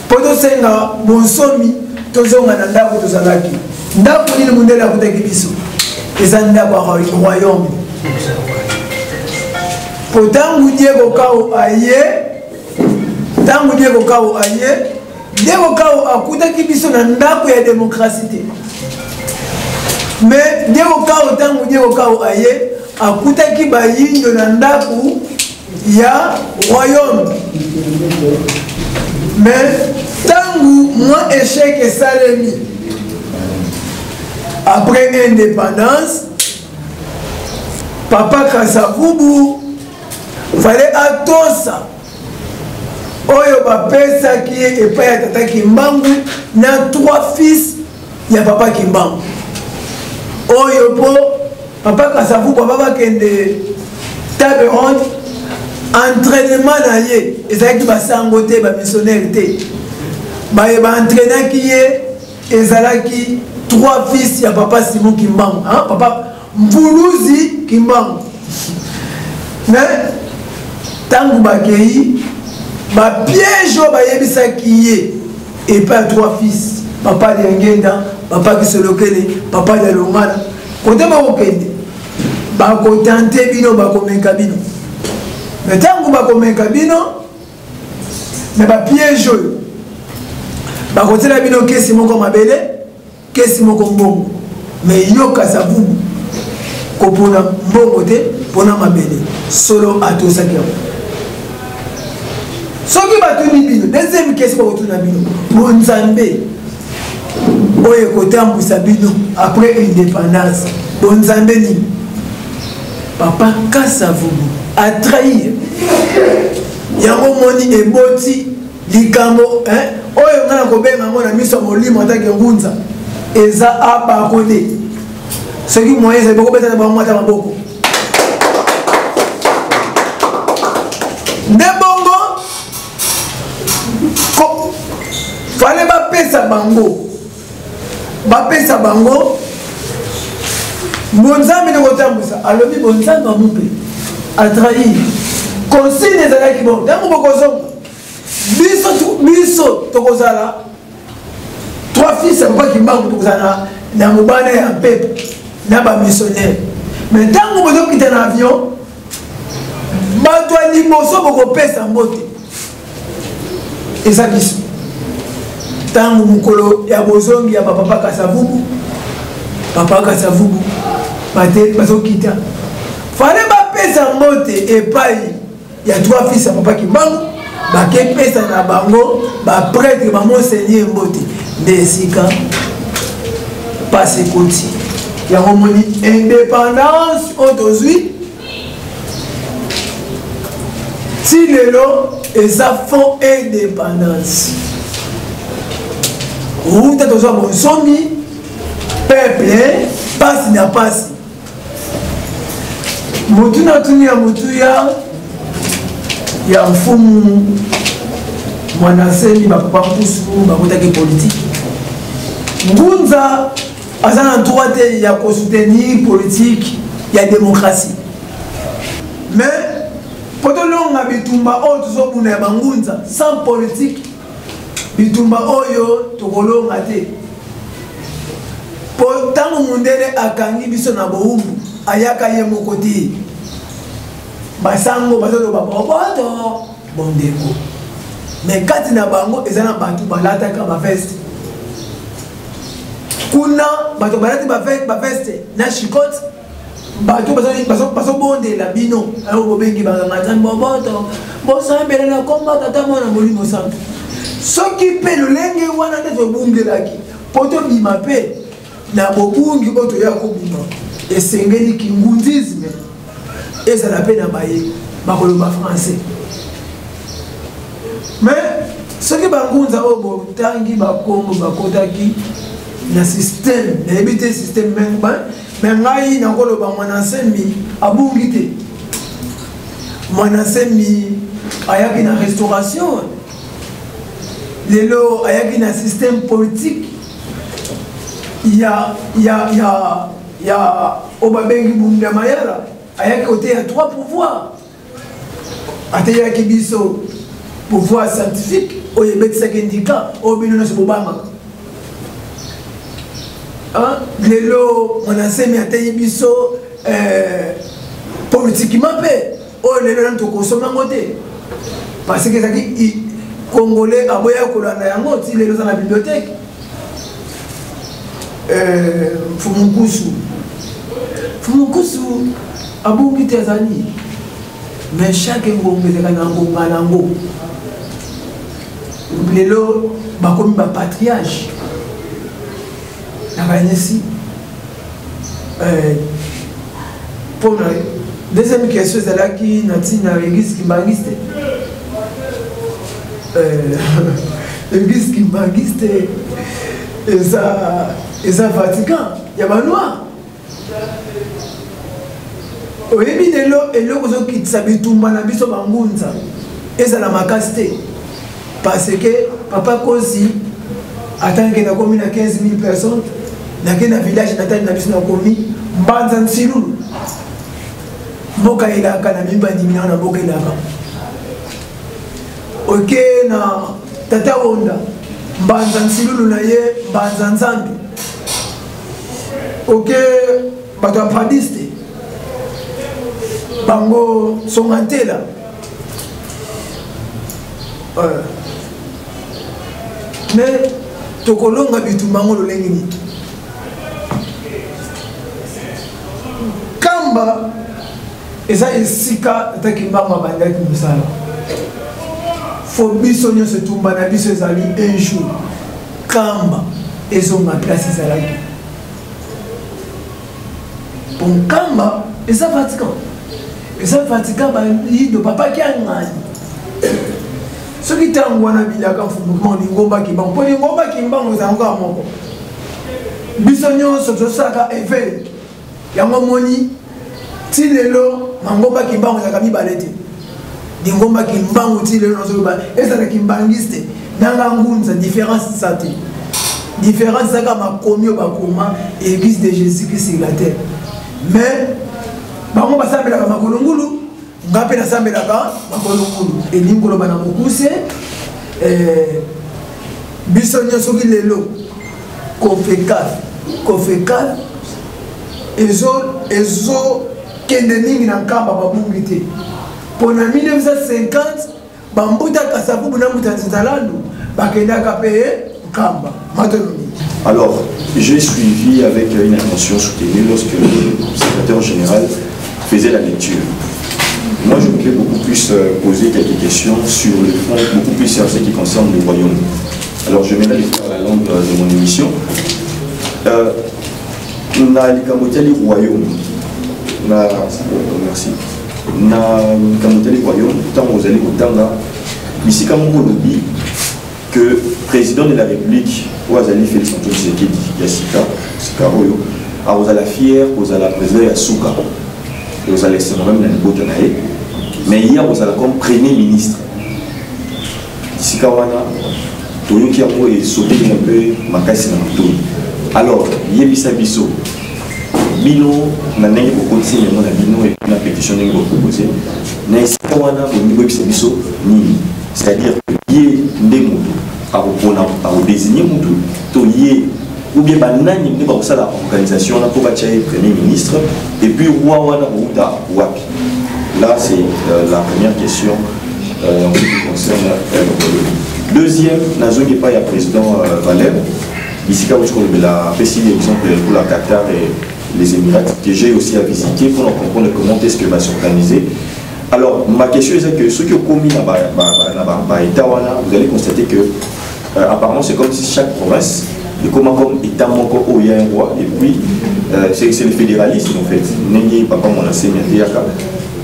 poto senga bonsomi tozonga na ndako tozalaki ndako nini mundele akutaki biso eza ndako ya royaume potangu Diego Kao aye tangu Diego Kao aye, Diego Kao akutaki biso na ndako ya démocratie te. Mais Diego Kao tangu Diego Kao aye, akutaki bayindo na ndako ya royaume. Mais tangu moi échec et salemi après indépendance, Papa Kasavubu fallait atosa oyo bapesa ki epai ya tata Kimbangu na 3 fils ya papa Kimbangu oyo po papa Kasavubu baba kende table ronde entraînement na ye ezalaki basango te ba missionnaire te baye ba entraînaki ye ezalaki 3 fils ya papa Simon Kimbangu papa Mbuluzi Kimbangu mais tangu bakei ba piège ba yebisaki ye et pas 3 fils papa Liangenda papa Kisolokele papa ya Longana côté ba okende ba ko tenter bino ba ko menka bino mais tangu ba ko menka bino mais ba piège ba ko tela bino kesi moko mabele kesi moko mbongo mais yo Kasavubu ko pona mbongo te pona mabele solo atosaki soki batuni bino deuxième question bakotuna bino bonzambe oyo ekotambusa bino après indépendance bonzambe nini papa Kasavubu a trahir yango moni eboti likambo oyo ngana kobenga ngo na miso molimo atake ngunza eza abakode soki moyen eza bokobeta na bango ata maboko nde bongo fale bapesa bango bonzambe ne kotambusa alobi bonzambe amupe atrahir consigne ezalaki bon ntango bokozonga biso tokozala 3 fils ya papa Kimbangu tokozala na mobana ya pepe na bamissionnaire mais ntango bozokita na avion bato ya liboso bokopesa mbote eza biso ntango mokolo ya bozongi ya bapapa Kasavubu bazokita fale bapesa mbote epai ya 3 fils ya papa Kimbangu bakepesa na bango baprêtre bamonseigneur mbote nde esika pasi ekoti yango moni indépendance oyo tozwi ti lelo eza fond indépendance uta tozwa bonsomi peuple pasi na pasi motu na tuni ya motu ya mfumu mwanasemi bapapa mpusu bakotaki politike ngunza aza na droit te ya kosoutenir politique ya démocratie mais potolonga bitumba oyo tozobuna ya bangunza sans politique bitumba oyo tokolonga te po ntango mundele akangi biso na bowumbu ayaka ye moko te basango bazoloba boboto bondeko mais kati na bango eza na bato balataka baveste kuna bato balati baveste na chikote bato bazobondela bino ayo bobengi bangangatani boboto bosambela na komba tata mwana molimo santo soki mpe lolenge wana nde tobungelaki po tobima mpe na bobungi oyo toya kobima esengeli kingunzisme ezala mpe na baye bakoloba français mais soki bangunza oyo botangi bakongo bakotaki na système nayebi te système me ngai nakoloba mwanasemi abungi te mwanasemi ayaki na restauration lelo ayaki na système politique ya oyo babengi bunda mayala ayaki kote ya 3 pouvoirs ateyaki biso pouvoir scientifique oyo ebetisaki ndika oyo bino nyonso bobangaka lelo mwanasemi ateyi biso politiquement mpe oyo lelo nani tokosomango te parce que ezalaki congolais aboya kolanda yango ti lelo eza na bibliothèque Fumukusu abungi te azali mais chaque ngombe ezalaka na ngonga nango lelo bakomi bapatriage nakanisi mpona deuxième question ezalaki na ntina église kimbangisi te église kimbangisi te eza Vatican ya banoir oyebi lelo eloko ozokitisa bitumba na biso bangunza ezala makasi te parce que papa Kosi atanke nakomi na 15 000 personnes nake na village natali na biso nakomi mbanza nsilulu mboka elaka na mimba ndimina na mboka elaka oke na tata Onda mbanza nsilulu na ye mbanza nzambi oke bato apadiste bango songantela mais tokolonga bitumbango lolenge nini kamba eza esika ataki mbanga bandaki mosala faut biso nyonso tumba na biso ezali un jour kamba ezonga place ezalaki pour kamba eza fatigant bayido papa ki angani soki ntango wana bilaka mfumukima lingomba kimbango mpo lingomba kimbango ezango ya moko biso nyonso tosalaka evel yango moni ti lelo mangomba kimbango ezalaka mibale te lingomba kimbango ti lelo nazoyoba ezalaka kimbangisi te nanga ngunza différence sa te différence ezalaka makomi oyo bakoma église de jésus christ sur la terre mais bango basambelaka makolo ngulu nga mpe nasambelaka makolo ngulu elingi koloba na mokuse biso nyonso soki lelo kofekal ezokende mingi na nkamba babungi te mpo na 1950 bambuta kasabubu na mbuta nzitalandu bakendaka mpe nkamba matolomi. Alors, j'ai suivi avec une attention soutenue lorsque le secrétaire général faisait la lecture. Moi, je voulais beaucoup plus poser quelques questions sur le fond, beaucoup plus sur ce qui concerne le royaume. Alors, je vais aller faire la langue de mon émission. Na likamoteli royaume. Merci. Na likamoteli royaume, tant vous allez au Tanga, ici comme on lobby que président de la République, Ouazali Félix Antoine Tshisekedi Yassika, Sikaroyo, a la fière, vous allez président Yasuka, et vous allez même dans le beau Tanaï, mais hier vous allez comme premier ministre. Sikawana, Toyo Kiamo est sauté un peu Makasi Namatoui. Alors, Yebisa Bisso, Bino, Nanay pour continuer mon Bino et la pétition n'est pas proposée. Mais Sikawana, au niveau de Bisso, ni. C'est-à-dire que Yé Ndemo, à désigner Moutou, ou bien Banani, c'est la organisation, on a pour bâtir premier ministre, et puis Ouawana Ouda Wapi. Là, c'est la première question en ce qui concerne l'économie. Deuxième, Nazo n'est pas le président Valère. Ici, quand je la précise l'exemple pour la Qatar et les Émirats, que j'ai aussi à visiter pour comprendre comment est-ce que va s'organiser. Alors, ma question est que ceux qui ont commis dans vous allez constater que apparemment c'est comme si chaque province est comme État manquant où il y a un roi, et puis c'est le fédéralisme en fait.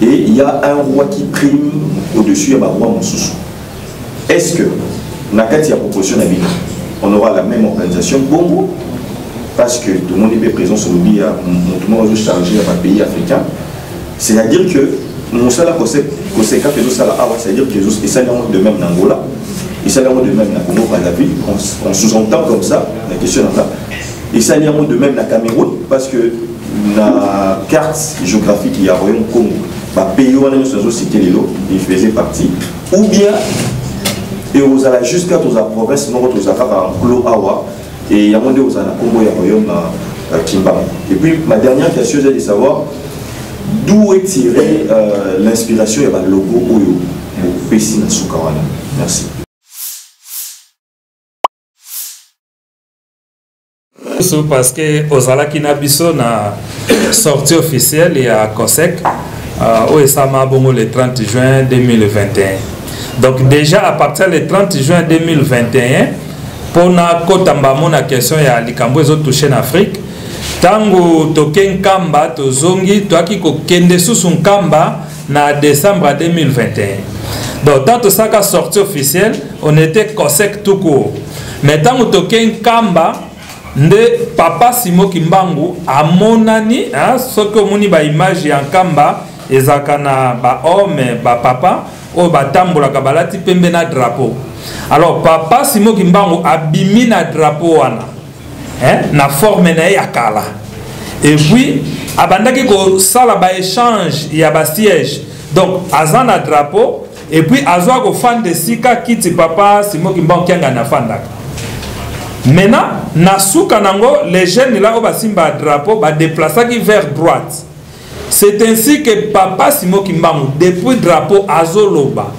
Et il y a un roi qui prime au-dessus, il y a un roi Moussoussou. Est-ce que, dans la proposition on aura la même organisation Bongo, parce que tout le monde est présent sur le pays, tout le monde est chargé dans un pays africain. C'est-à-dire que nous sommes conséquents que nous sommes là, c'est-à-dire que nous sommes de même en Angola, nous sommes de même en Congo, on sous-entend comme ça, la question est là. Nous sommes de même en Cameroun, parce que la carte géographique, il y a Royaume Congo, le pays où nous sommes cités les lots, il faisait partie, ou bien, et vous allez jusqu'à la province, nous vous allez à Klo Awa, et il y a Congo et Royaume Kimba. Et puis, ma dernière question, c'est de savoir d'où est tiré l'inspiration et le logo Oyo pour Pessina Soukawana. Merci. Parce que Ozala Kinabiso na sortie officielle et à COSEC au Esama Bongo le 30 juin 2021. Donc déjà à partir du 30 juin 2021, pour na kotamba mon question ya likambo ezo toucher en Afrique. Tango token kamba tozongi toaki ko kende sous kamba na décembre 2021. Donc tant que ça a sorti officiel, on était COSEC tout court. Mais tango token kamba nde papa Simo Kimbangu amonani hein soko moni ba image ya kamba ezakana ba homme ba papa o batambola kabalati pembe na drapeau. Alors papa Simo Kimbangu abimi na drapeau wana. Hein, na forme na ya kala. Et puis abandaki ko sala ba échange ya ba siège. Donc azana drapeau et puis azwa ko fan de sika kiti papa Simo Kimbangu kianga na fandaka. Maintenant na suka nango les jeunes là au basimba drapeau ba déplacer vers droite. C'est ainsi que papa Simo Kimbangu depuis drapeau azoloba.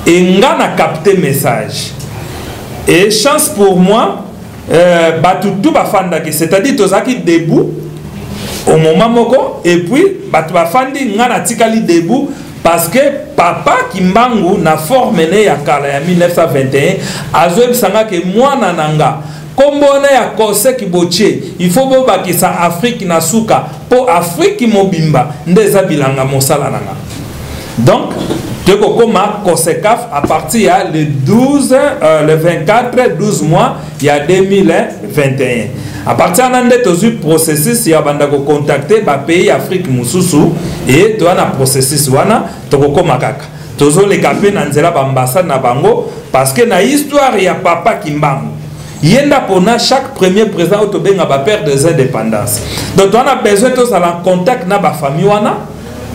Et ngana capté message. Et chance pour moi batutu bafandaki, c'est-à-dire tozaki debout au moment moko et puis batu bafandi ngana tikali debout parce que papa Kimbangu na formé ya kala ya 1921 azobisanga ke mwana nanga kombona ya kose kiboche il faut bo bakisa Afrique na suka po Afrique mobimba ndeza bilanga mosala nanga. Donc teko koma Kosekaf à partir le 24 12 mois il y a 2021. À partir de ce processus, il y a un contacter les pays Afrique Moussoussou et tu as un processus wana toko makaka. Tozo les capé dans l'ambassade na bango parce que na histoire il y a papa Kimbangu. Yenda pona chaque premier président autobenga ba père des indépendances. Donc on a besoin tous à la contact na ba famille wana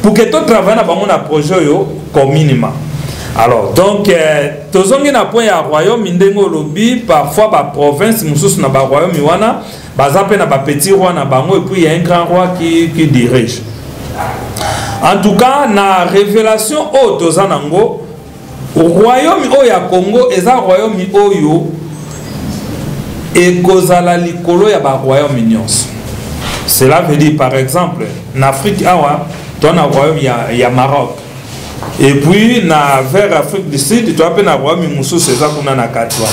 pour que tu travailles na bango na projet yo communément. Alors, donc, tozongi na point ya royaume indengo lobby, parfois ba province, moussous na ba royaume iwana, bazape na ba petit roi na bango, et puis il y a un grand roi qui dirige. En tout cas, na révélation o tozanango, royaume o ya Congo, eza royaume oyo, et kozala likolo ya ba royaume nyonso. Cela veut dire, par exemple, en Afrique, awa, ton royaume ya Maroc. Et puis, vers l'Afrique du Sud, tu as un royaume moussou, c'est ça qu'on a na katouana.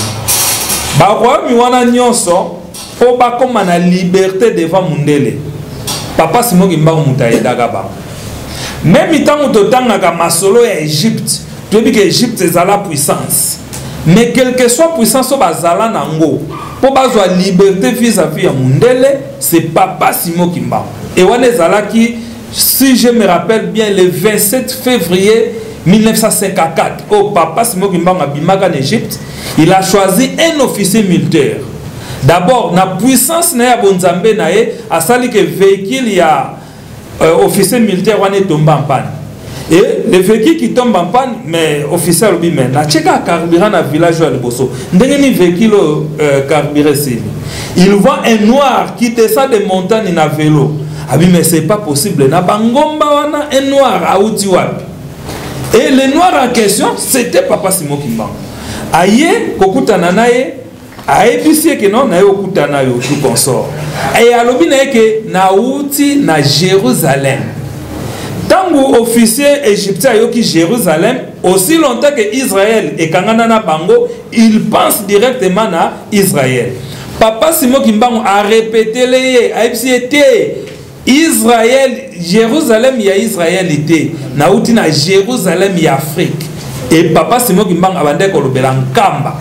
Ba royaume wana nyonso, po ba comme na liberté devant mundele. Papa Simon Kimbangu mutaida gaba. Même itango totanga ka masolo ya Égypte, tu dis que Égypte c'est la puissance. Mais quelle que soit puissance au bazala nango, po bazwa liberté vis-à-vis ya mundele, c'est Papa Simon Kimbangu. Et wana zalaki, si je me rappelle bien, le 27 février 1954, au papa Simon Kimbangu abimaka en Égypte, il a choisi un officier militaire. D'abord, la puissance na ya bonzambe na ye, a sali que véhicule ya officier militaire wane tombe en panne. Et le véhicule qui tombe en panne, mais officier lui même, na tcheka carburant na village de Bosso. Ndengeni véhicule carburé c'est. Il voit un noir qui descend des montagnes na vélo. Ah oui, mais c'est pas possible. Na bangomba wana un noir à Outiwapi. Et le noir en question, c'était Papa Simon Kimbangu. Aye, kokutana naye, aebisi que non, naye okutana yo tout consort. Et alobi na ke na Outi na Jérusalem. Tango officier égyptien yoki Jérusalem, aussi longtemps que Israël et kangana na bango, il pense directement na Israël. Papa Simon Kimbangu a répété les aebisi était Israël, Jérusalem, il y a Israélité. Naouti na Jérusalem, il y a Afrique. Et Papa Simon Kimbangu a bandé kolobela Nkamba.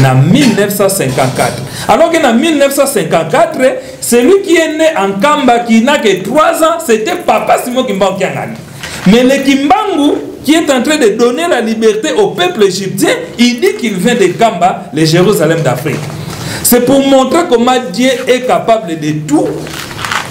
Na 1954. Alors que en 1954, celui qui est né en Kamba, qui n'a que 3 ans, c'était Papa Simon Kimbangu qui a gagné. Mais le Kimbangu, qui est en train de donner la liberté au peuple égyptien, il dit qu'il vient de Kamba, le Jérusalem d'Afrique. C'est pour montrer comment Dieu est capable de tout.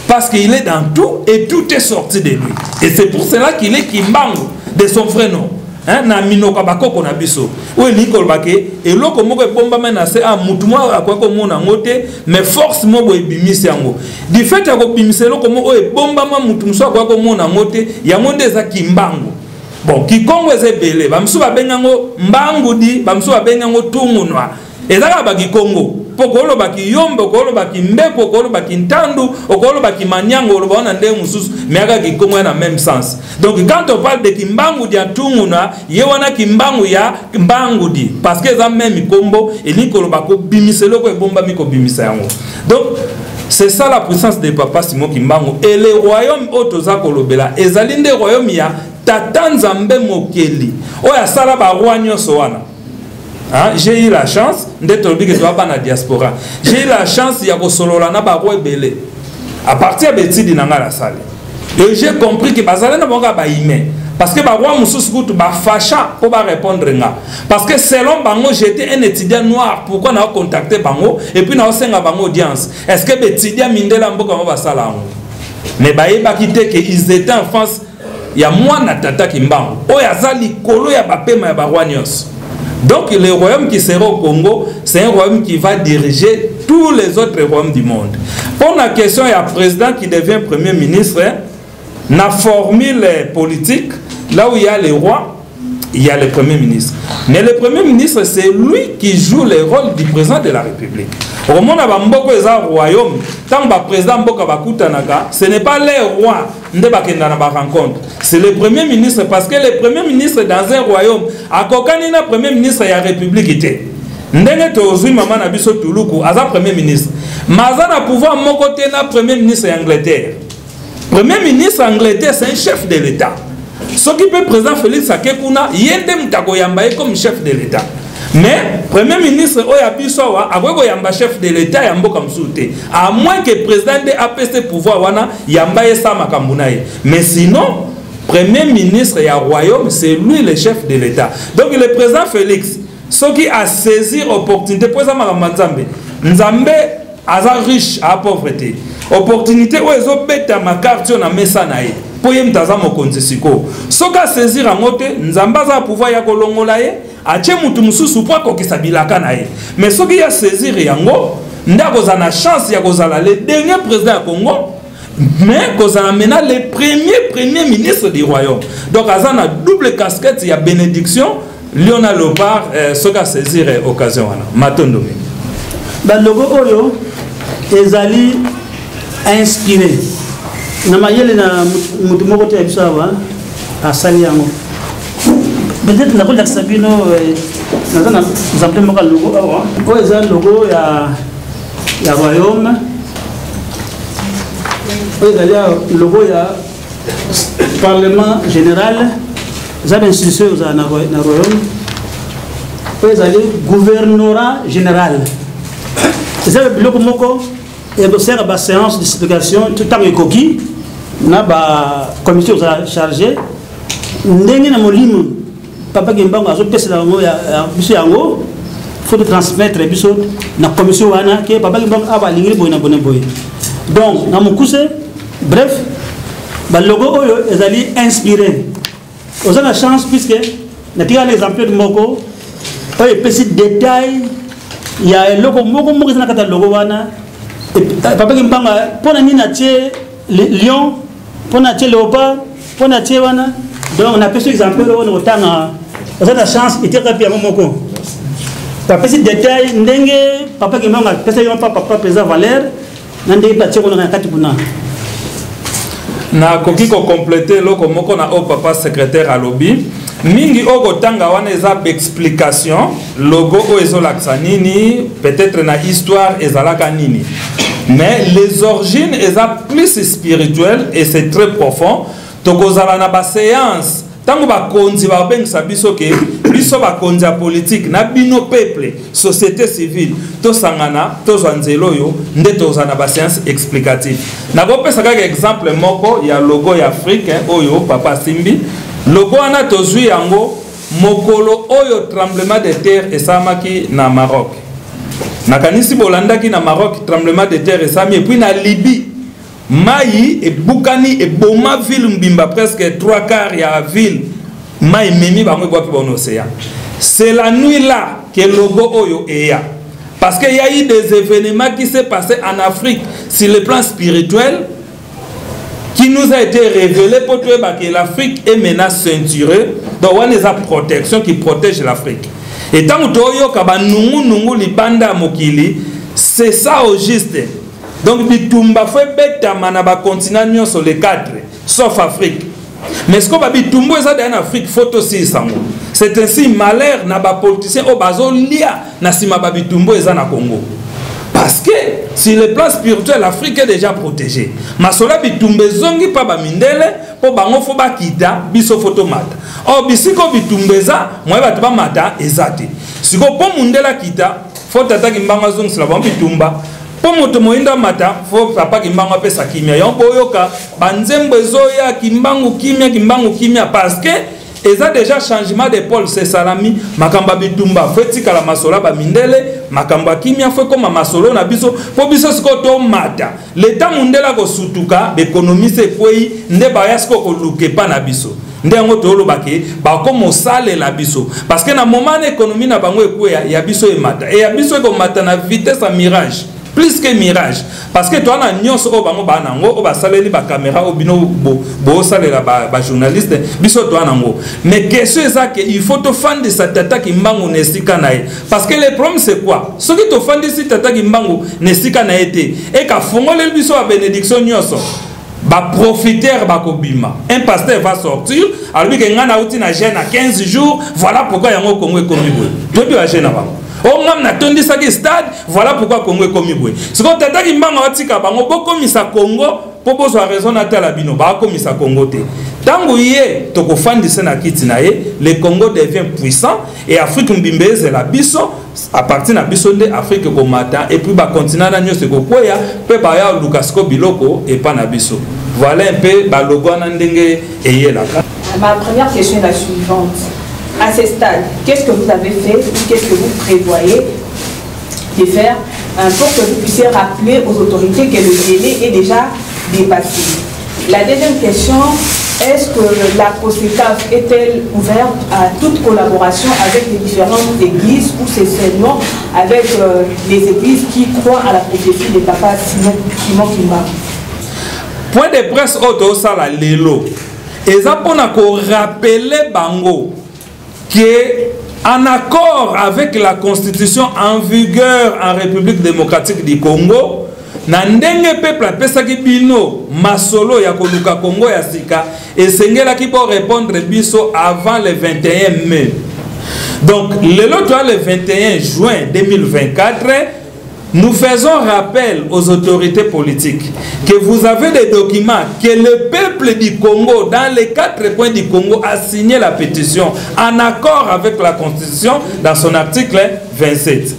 Parce qu'il est dans tout et tout est sorti de lui. Et c'est pour cela qu'il est Kimbangu de son vrai nom. Na minoka bakoko na biso. Oui, Nicole Baké. Et là, comme on bomba maintenant, c'est un moutouma à quoi comme on a noté, mais force moi boy bimise yango. Du fait que bimise là comme on bomba ma moutouma quoi comme on a noté, yango des Kimbangu. Bon, Kikongo est belé. Bamsou ba bengango mbangu di, bamsou ba bengango tungunwa. Et là ba Kikongo. Pokolo baki yombo, pokolo baki mbeko, pokolo baki ntandu, pokolo baki manyango, pokolo baki mususu, mais aga Kikongo na même sens. Donc quand on parle de Kimbangu dia tunguna, yewana Kimbangu ya Kimbangu di, parce que ça même kombo et nikolo bako bimiselo ko bomba miko bimisa yango. Donc c'est ça la puissance de Papa Simon Kimbangu et le royaume otoza kolobela, ezalinde royaume ya Tatanzambe Mokeli. Oya sala ba roi nyonso wana. J'ai eu la chance d'être obligé de faire la diaspora. J'ai eu la chance de faire na baroi belé. À partir de Betidi nanga la salle. Et j'ai compris que bazala na bonga ba ime. Parce que baroi mususu kutu ba facha pour ba répondre nga. Parce que selon bango j'étais un étudiant noir. Pourquoi na contacté bango et puis na osenga bango audience. Est-ce que Betidi mindela mboka ba sala ngo. Mais ba yeba kité que ils étaient en France. Il y a moi na tata Kimbangu. Oya zali kolo ya ba pema ya baroi nyos. Donc le royaume qui sera au Congo, c'est un royaume qui va diriger tous les autres royaumes du monde. Pour la question, il y a un président qui devient premier ministre, la formule politique, là où il y a les rois, il y a le premier ministre. Mais le premier ministre, c'est lui qui joue le rôle du président de la République. Au moment où Mboko est un royaume, tant que le président Mboka Bakutanaka, ce n'est pas les rois qui rencontre. C'est le premier ministre, parce que le premier ministre dans un royaume, à Kokanina, premier ministre de la République. Ndenge tozui mama na biso tuluku aza premier ministre. Maza na pouvoir mon côté na premier ministre d'Angleterre. Premier ministre d'Angleterre c'est un chef de l'État. Ce qui peut président Félix Sekekuna yende mutako yambaye comme chef de l'État. Mais premier ministre oya biso wa akweko yamba chef de l'État ya mboka msute. À moins que président de APC pouvoir wana yambaye sa makambu na ye. Mais sinon premier ministre ya royaume c'est lui le chef de l'État. Donc le président Félix ce qui a saisi l'opportunité pour ça, Nzambe aza riche à pauvreté. Opportunité où ils ont bêté ma carte na mesa na ye. Pour y mtaza mokonzi siko. Ce qui a saisi rangote, Nzambe aza pouvoir ya kolongola ye, ache mutu mususu po ko kisabilaka na ye. Mais ce qui a saisi yango, ndako za na chance ya kozala le dernier président ya Congo. Mais kozala mena le premier ministre du royaume. Donc aza na double casquette ya bénédiction. Lionel Lopar, ce qu'a saisi l'occasion. Matondomi. Le logo Oyo, ezali inspiré. Namayele na mutumoko te bisawa a Saliango. Peut-être na kola Sabino na zample moka logo awa. Ko ezali logo ya royaume. Ko ezali logo ya parlement général. Ça a institution dans le royaume. Vous avez gouvernorat général. C'est ça le bloc moko. Et vous avez une séance d'explication. Tout le temps, il y a coquille. Nous avons une commission chargée. Nous avons un molime. Papa qui m'a dit il faut transmettre la commission. Papa qui m'a dit donc, dans mon coussin, bref, le logo est inspiré. Vous avez la chance puisque, nous avons l'exemple de Moko, il y a des petits détails, il y a un logo, Moko qui est dans le logo, papa qui me parle, pour le lion, pour le léopard, pour le wana, donc on a fait ce exemple, on a la chance, il était rapide à Moko. Par petit détail, papa qui me parle, papa président Valère, Nandé Patia, on a un katibuna. Na koki ko compléter loko moko na o papa secrétaire à lobby mingi oko tanga wana eza explication logo o ezolakisa nini peut-être na histoire ezalaka nini mais les origines eza plus spirituelles et c'est très profond tokozala na ba séance tango ba konzi ba bengisa biso ke biso ba konzi ya politique na bino peuple société civile to sangana to zwanzelo yo nde tozana ba séance explicative na ko pesa kaka exemple moko ya logo ya Afrique oyo papa Simbi logo ana tozui yango mokolo oyo tremblement de terre esamaki na Maroc na kanisi bolandaki na Maroc tremblement de terre esami et puis na Libye Maï et Boukani et Boma ville mbimba presque 3/4 ya ville Maï memi bango kwa bon océan. C'est la nuit là que le logo oyo eya. Parce qu'il y a eu des événements qui s'est passé en Afrique sur le plan spirituel qui nous a été révélé pour que l'Afrique est maintenant ceinturée. Donc on a une protection qui protège l'Afrique. Et tant que oyo kaba nungu libanda mokili, c'est ça au juste. Donc, bitumba fait bête manaba continent sur les 4, sauf Afrique. Mais ce qu'on va bitumbo ça en Afrique, photo si sango. C'est ainsi malheur na ba politicien au bazo lia na sima ba bitumbo eza na Congo. Parce que sur le plan spirituel, l'Afrique est déjà protégée. Masola bitumbe zongi pa ba mindele po bango fo ba kita biso photo mata. Oh bisiko bitumbeza moi ba ba mata ezate. Siko po mundela kita fo tata kimbanga zongi sila ba bitumba. Pour moto moinda mata faut papa kimbango pesa kimia yon boyoka banzembo zoya kimbango kimia parce que ils a déjà changement de pôle c'est salami makamba bitumba feti kala masola ba mindele makamba kimia fait comme masolo na biso po biso sikoto mata l'état mundela ko sutuka l'économie c'est quoi nde ba yasko ko luke pa na biso nde ngo to lobake ba ko mosale la biso parce que na moment économie na bango ekwe ya biso e mata et ya biso ko mata na vitesse à mirage. plus que mirage. Parce que toi, on a nyos au bango banango, au basaleli ba caméra, au bino bo salela ba journaliste, biso toi nango. Mais question est ça que il faut te fan de cette attaque imbango nesika nae. Parce que le problème c'est quoi? Ce qui te fan de cette attaque imbango nesika nae été et ka fongole biso a bénédiction nyoso. Ba profiteur ba kobima. Un pasteur va sortir, alors que ngana outi na jeune à 15 jours, voilà pourquoi yango Congo est commis boy. Tu dois jeune avant. Oh ngam na tondi sa stade, voilà pourquoi Congo est commis boy. Ce qu'on t'a dit mbanga otika bango boko misa Congo, popo so raison na tala bino ba ko misa Congo te. Tango yé toko fandi sena kiti na ye, le Congo devient puissant et Afrique mbimbeze la biso à partir de biso de Afrique komata et puis ba continent na nyose ko koya pe ba ya Lukasko biloko et pas na biso. Voilà un peu ba logo na ndenge eyé la. Ma première question est la suivante. À ce stade, qu'est-ce que vous avez fait ou qu'est-ce que vous prévoyez de faire pour que vous puissiez rappeler aux autorités que le délai est déjà dépassé? La deuxième question, est-ce que la COSECAF est-elle ouverte à toute collaboration avec les différentes églises ou c'est seulement avec les églises qui croient à la prophétie de Papa Simon Kimba? Point de presse auto sala lelo. Et ça pour rappeler bango qui est en accord avec la constitution en vigueur en République démocratique du Congo, na ndenge peuple pesaki bino masolo ya koluka Congo ya sika et sengela ki pour répondre biso avant le 21 mai. Donc le 21 juin 2024, nous faisons rappel aux autorités politiques que vous avez des documents que le peuple du Congo, dans les 4 coins du Congo, a signé la pétition en accord avec la Constitution dans son article 27.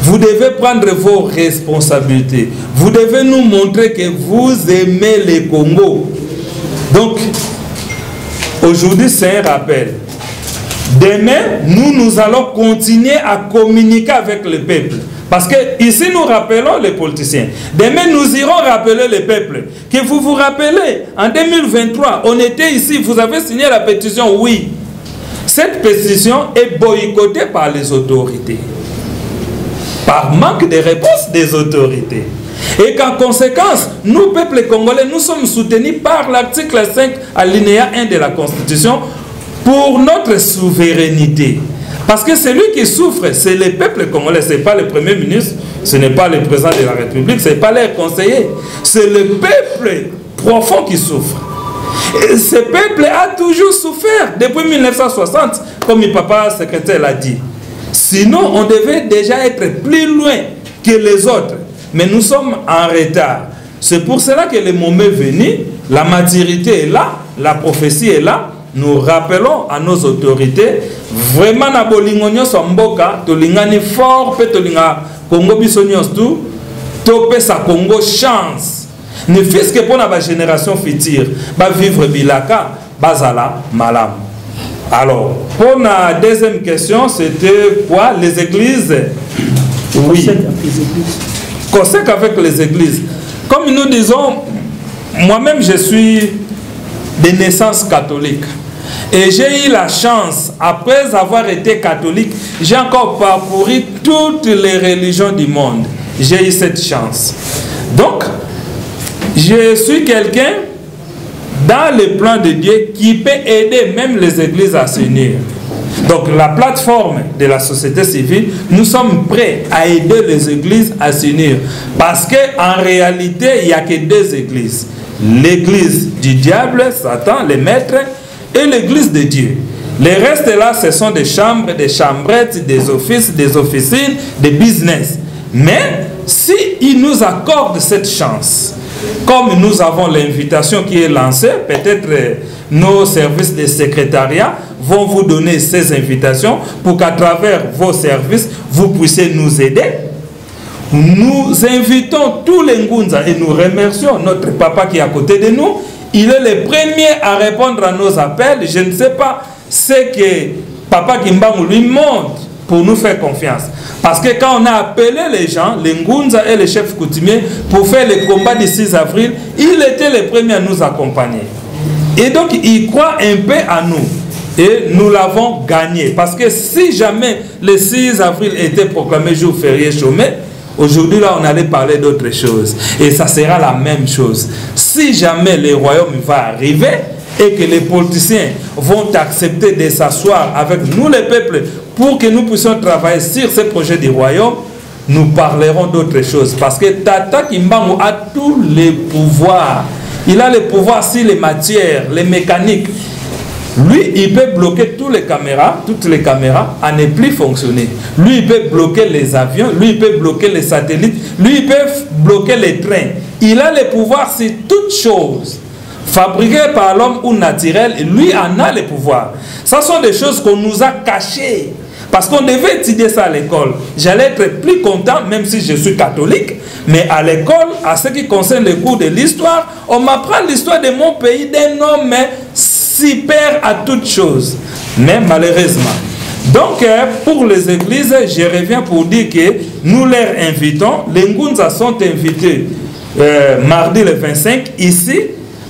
Vous devez prendre vos responsabilités. Vous devez nous montrer que vous aimez le Congo. Donc, aujourd'hui, c'est un rappel. Demain, nous allons continuer à communiquer avec le peuple. Parce que ici, nous rappelons les politiciens. Demain, nous irons rappeler le peuple. Que vous vous rappelez, en 2023, on était ici, vous avez signé la pétition, oui. Cette pétition est boycottée par les autorités. Par manque de réponse des autorités. Et qu'en conséquence, nous, peuple congolais, nous sommes soutenus par l'article 5, alinéa 1 de la Constitution, pour notre souveraineté. Parce que celui qui souffre, c'est le peuple congolais, ce n'est pas le Premier ministre, ce n'est pas le président de la République, ce n'est pas les conseillers. C'est le peuple profond qui souffre. Et ce peuple a toujours souffert depuis 1960, comme mon papa secrétaire l'a dit. Sinon, on devait déjà être plus loin que les autres. Mais nous sommes en retard. C'est pour cela que le moment est venu, la maturité est là, la prophétie est là. Nous rappelons à nos autorités, vraiment, na bolingo nyonso mboka, tolingani fort, pe tolinga Congo biso nyonso tout, topé sa Congo chance. Ne fils que pour la génération future, va vivre bilaka, bazala malam. Alors, pour la deuxième question, c'était quoi? Les églises? Oui. Conseil avec les églises. Comme nous disons, moi-même je suis de naissance catholique. Et j'ai eu la chance, après avoir été catholique, j'ai encore parcouru toutes les religions du monde. J'ai eu cette chance. Donc, je suis quelqu'un dans le plan de Dieu qui peut aider même les églises à s'unir. Donc, la plateforme de la société civile, nous sommes prêts à aider les églises à s'unir. Parce qu'en réalité, il n'y a que 2 églises. L'église du diable, Satan, les maîtres, et l'église de Dieu. Les restes là, ce sont des chambres, des chambrettes, des offices, des officines, des business. Mais si il nous accorde cette chance, comme nous avons l'invitation qui est lancée, peut-être nos services de secrétariat vont vous donner ces invitations pour qu'à travers vos services, vous puissiez nous aider. Nous invitons tous les Ngunza et nous remercions notre papa qui est à côté de nous. Il est le premier à répondre à nos appels. Je ne sais pas ce que Papa Kimbangu lui montre pour nous faire confiance. Parce que quand on a appelé les gens, les Ngunza et les chefs coutumiers, pour faire le combat du 6 avril, il était le premier à nous accompagner. Et donc, il croit un peu à nous. Et nous l'avons gagné. Parce que si jamais le 6 avril était proclamé jour férié chômé, Aujourd'hui, là, on allait parler d'autre chose. Et ça sera la même chose. Si jamais le royaume va arriver et que les politiciens vont accepter de s'asseoir avec nous, les peuples, pour que nous puissions travailler sur ce projet du royaume, nous parlerons d'autre chose. Parce que Tata Kimbangu a tous les pouvoirs. Il a les pouvoirs sur les matières, les mécaniques. Lui, il peut bloquer toutes les caméras à ne plus fonctionner. Lui, il peut bloquer les avions, lui, il peut bloquer les satellites, lui, il peut bloquer les trains. Il a les pouvoirs sur toutes choses. Fabriquées par l'homme ou naturel, lui en a les pouvoirs. Ce sont des choses qu'on nous a cachées. Parce qu'on devait étudier ça à l'école. J'allais être plus content, même si je suis catholique. Mais à l'école, à ce qui concerne le cours de l'histoire, on m'apprend l'histoire de mon pays d'un homme super à toutes choses. Mais malheureusement. Donc, pour les églises, je reviens pour dire que nous les invitons. Les Ngunza sont invités mardi le 25, ici,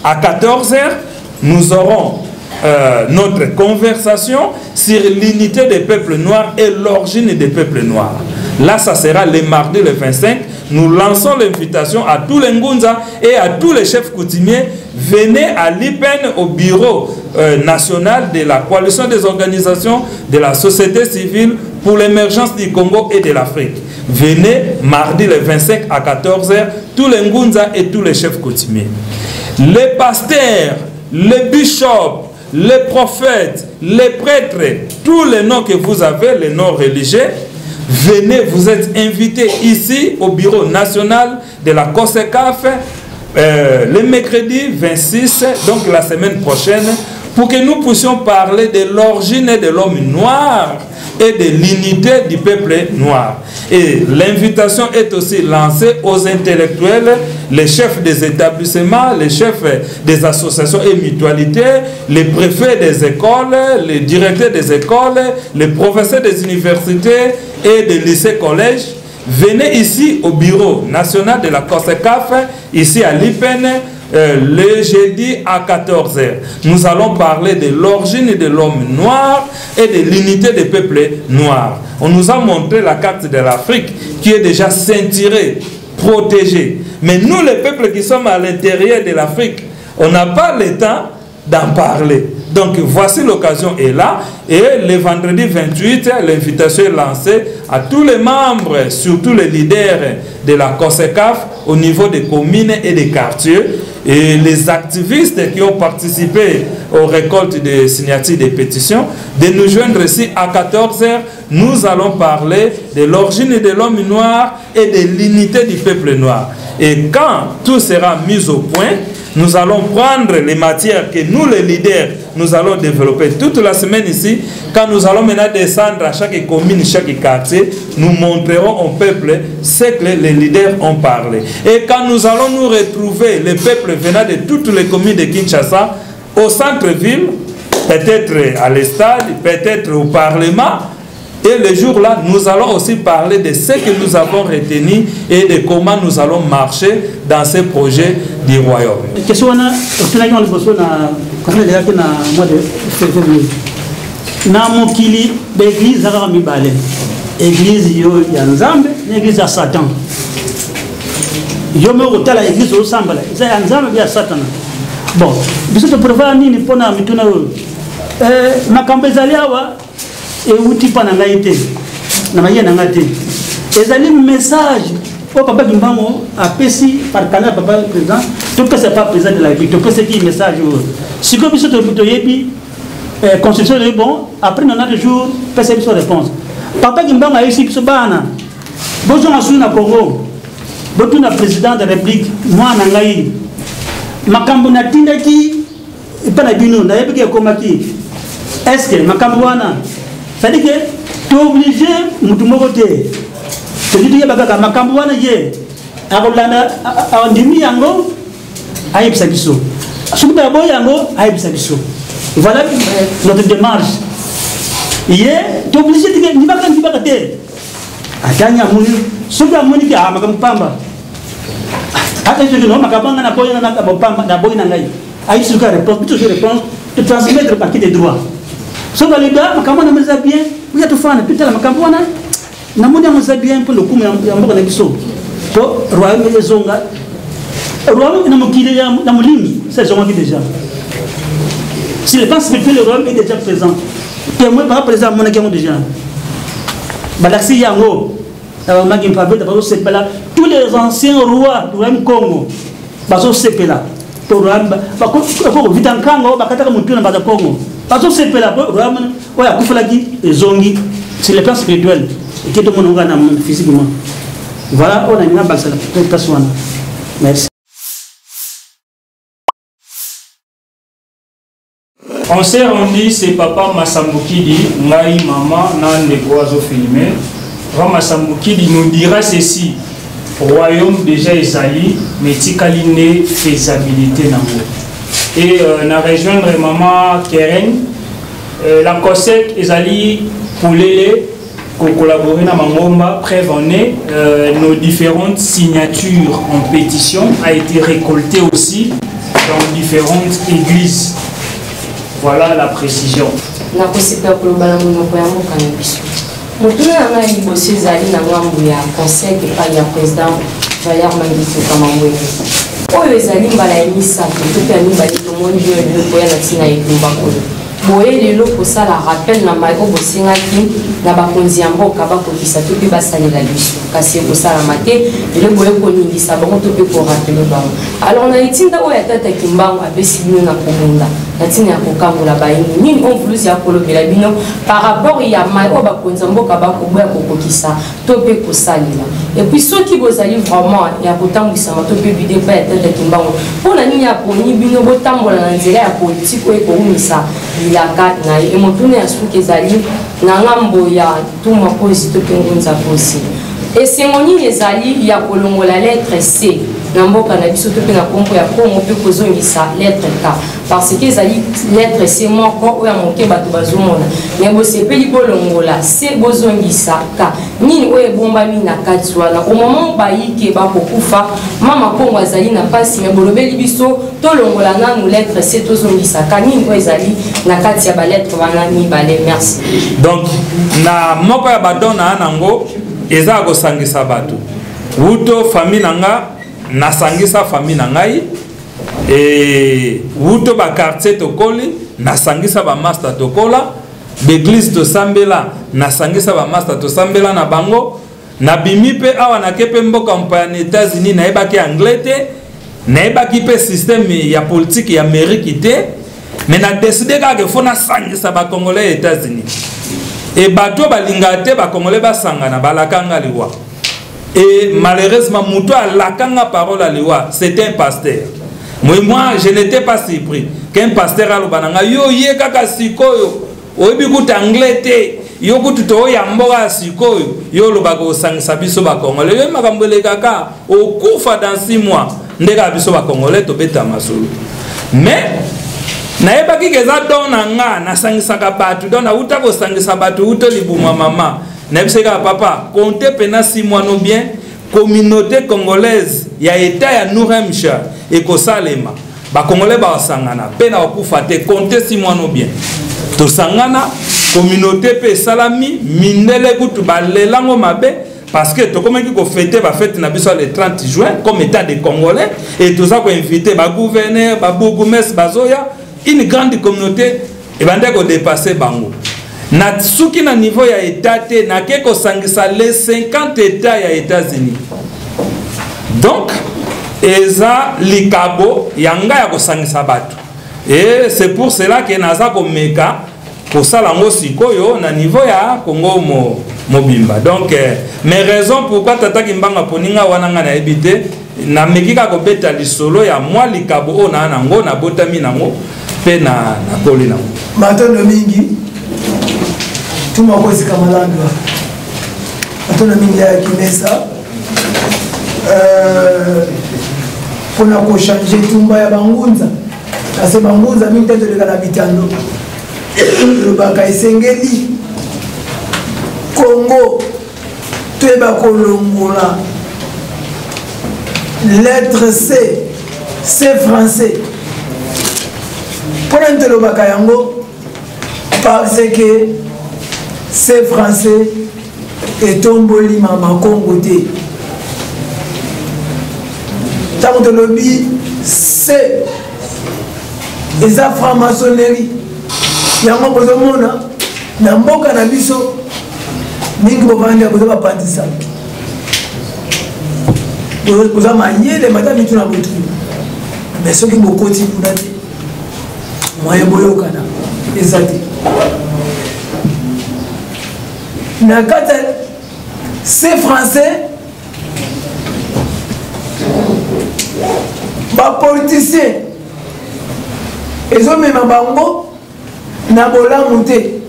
à 14 h. Nous aurons notre conversation sur l'unité des peuples noirs et l'origine des peuples noirs. Là, ça sera le mardi le 25. Nous lançons l'invitation à tous les Ngunza et à tous les chefs coutumiers. Venez à l'IPEN, au bureau national de la coalition des organisations de la société civile pour l'émergence du Congo et de l'Afrique. Venez mardi le 25 à 14 h, tous les Ngunza et tous les chefs coutumiers. Les pasteurs, les bishops, les prophètes, les prêtres, tous les noms que vous avez, les noms religieux, venez, vous êtes invités ici au bureau national de la COSECAF le mercredi 26, donc la semaine prochaine, pour que nous puissions parler de l'origine de l'homme noir et de l'unité du peuple noir. Et l'invitation est aussi lancée aux intellectuels, les chefs des établissements, les chefs des associations et mutualités, les préfets des écoles, les directeurs des écoles, les professeurs des universités et des lycées-collèges. Venez ici au bureau national de la COSECAF, ici à l'IPEN, le jeudi à 14 h. Nous allons parler de l'origine de l'homme noir et de l'unité des peuples noirs. On nous a montré la carte de l'Afrique qui est déjà ceinturée, protégée. Mais nous, les peuples qui sommes à l'intérieur de l'Afrique, on n'a pas le temps d'en parler. Donc voici, l'occasion est là, et le vendredi 28, l'invitation est lancée à tous les membres, surtout les leaders de la COSECAF au niveau des communes et des quartiers, et les activistes qui ont participé aux récoltes de signatures des pétitions, de nous joindre ici à 14 h. Nous allons parler de l'origine de l'homme noir et de l'unité du peuple noir. Et quand tout sera mis au point, nous allons prendre les matières que nous, les leaders, nous allons développer toute la semaine ici. Quand nous allons maintenant descendre à chaque commune, chaque quartier, nous montrerons au peuple ce que les leaders ont parlé. Et quand nous allons nous retrouver, les peuples venant de toutes les communes de Kinshasa, au centre-ville, peut-être à l'estade, peut-être au Parlement, et le jour-là, nous allons aussi parler de ce que nous avons retenu et de comment nous allons marcher dans ce projet du royaume. Question na mois de février. Na mokili l'église à Mibale. Église yo ya Nzambe, l'église à Satan. Yo me rotala l'église au Sambala. Ça ya Nzambe ya Satan. Bon, biso to prévoir nini pona mituna makambe zaliawa et outil pendant l'aïté na maye na ngate ezali message au papa Kimbangu a pesi par canal papa président tout que c'est pas président de la République tout que c'est qui message si comme biso to yebi constitution est bon après 90 jours pesa biso réponse papa Kimbangu a ici biso bana bonjour na suna Congo botu na président de la République moi na ngai makambo na tindaki pana bino na yebi ke komaki est-ce que makambo wana c'est-à-dire que tu es obligé de te montrer. Tu dis que tu es obligé voilà notre démarche. Tu es obligé de dire que transmettre le paquet de droits. So dans les gars, makambo na meza bien, vous êtes fan, putain la makambo na namoni yango eza bien mpo lokumu ya mboka na biso mpo royaume ezonga royaume na mokili na molimi ça ezongaki déjà sur le plan spirituel le royaume est déjà présent témoin par présent amonaki yango déjà balakisi yango maki mpaveta bazosepela tous les anciens rois du royaume Congo bazosepela to royaume bakovita nkango bakataka motu na baza Congo bazosepela po royaume oyo akufelaki ezongi sur le plan spirituel et tout le monde a physiquement. Voilà, on a une base de personne. Merci. On s'est rendu, c'est papa Massambukidi, Ngai maman, nan les oiseaux filmés. Papa Massambukidi nous dira ceci. Royaume déjà Isali, mais tikaline faisabilité nango. Et na rejoindre maman Keren, la Cosette Isali pour les pour collaborer dans Mangomba, prévenir nos différentes signatures en pétition a été récoltée aussi dans différentes églises. Voilà la précision. Na kosipa kulobala munoko ya mokana. Mutuna na libosi zali na ngambu ya conseil de ya président Valer Mangifu Kamangwele. Oyo ezali mbala emisa to pe ani bali to mondi yo ko ya natina ekumba kolo. Boye lelo kosala rappel na maiko bosingaki na bakonzi ya mboka bakokisa to pe basalela biso kasi kosala mate le boye koningisa bango to pe ko rappeler bango. Alors na itinda oyo tata kimbango abesi bino na komunda natina ya kokambola bayini nini on voulu ya kolobela bino par rapport ya maiko bakonzi ya mboka bakoboya kokokisa to pe kosalela. Et puis ceux qui bozali vraiment ya kotambwisa to pe bide pa ya tata kimbango pona nini ya poni bino botambola na nzela ya politique oyo koumisa ilaka na ye motune ya suki ezali na ngambo ya tuma kozi to pengonza kozi esengo nini ezali ya kolongola lettre C na mboka na biso to pe na kombo ya Congo pe kozongisa lettre K parce que ezali lettre C moko oyo moke bato bazomona mais bosepeli bolongola C bozongisa K nini oyo ebombami na kati wana au moment bayike bakokufa mama Congo azali na pasi mais bolobeli biso tolongola nanu lettre C tozongisa K nini oyo ezali na kati ya ba lettre wana mibale. Merci. Donc na moko ya badona nango eza kosangisa bato wuto famille nanga nasangisa famille nangai et wuto ba quartier tokoli nasangisa ba master tokola l'église to sambela nasangisa ba master to sambela na bango na bimi pe awa na kepe mboka mpa na États-Unis na ebaki anglais te na ebaki pe système ya politique ya Amérique te mais na décider ka ke fona sangisa ba congolais États-Unis et bato balinga te ba congolais basangana balakanga liwa. Et malheureusement, Moutou a la parole à l'Iwa, c'était un pasteur. Moi, je n'étais pas surpris qu'un pasteur a l'Obananga, yo ye kaka sikoyo, oibikout anglais te, yo kututo yamboa sikoyo, yo l'Obago sang sabiso ba congolais, yo makambole kaka, au koufa dans 6 mois, ndeka biso ba congolais to beta masolo. Mais, na ebaki keza dona nga, na sangisaka batu, dona uta ko sangisa batu, uto libuma mama. Nebseka papa, comptez pendant 6 mois non bien, communauté congolaise, ya état ya Nouremcha et Kosalema. Ba congolais ba sangana, pena okufate, comptez 6 mois non bien. To sangana, communauté pe salami, mindele kutu ba lelango mabe, parce que to comment ko fêter ba fête na biso le 30 juin comme état des Congolais et tout ça ko inviter ba gouverneur, ba bourgmestre bazoya, une grande communauté et bande ko dépasser bango. Na suki na niveau ya état te na keko sangisa les 50 états ya États-Unis. Donc eza likabo yanga ya ko sangisa batu. Et c'est pour cela que naza ko meka ko sala ngo sikoyo na niveau ya Congo mobimba. Donc mes raisons pourquoi tata kimbanga poninga wananga na ebité na mekika ko beta lisolo ya moi likabo o na nango na botami nango pe na kolina. Matondo mingi tuma kozi kamalandwa atona mingi ya kimesa pona ko changer tumba ya bangunza ase bangunza mingi teto de kana bitando le baka esengeli Congo teba kolongola lettre C français pona ntelo baka yango parce que c'est français etomboli mama Congo te tango tolobi c'est eza franc-maçonnerie yango bozomona na mboka na biso mingi bovandi ya koza bapandisa koza mayele mata mitu na botu mais soki bokoti kuna te moye boyokana eza te na kati c'est français bapoliticien ezomema bango na bolamu te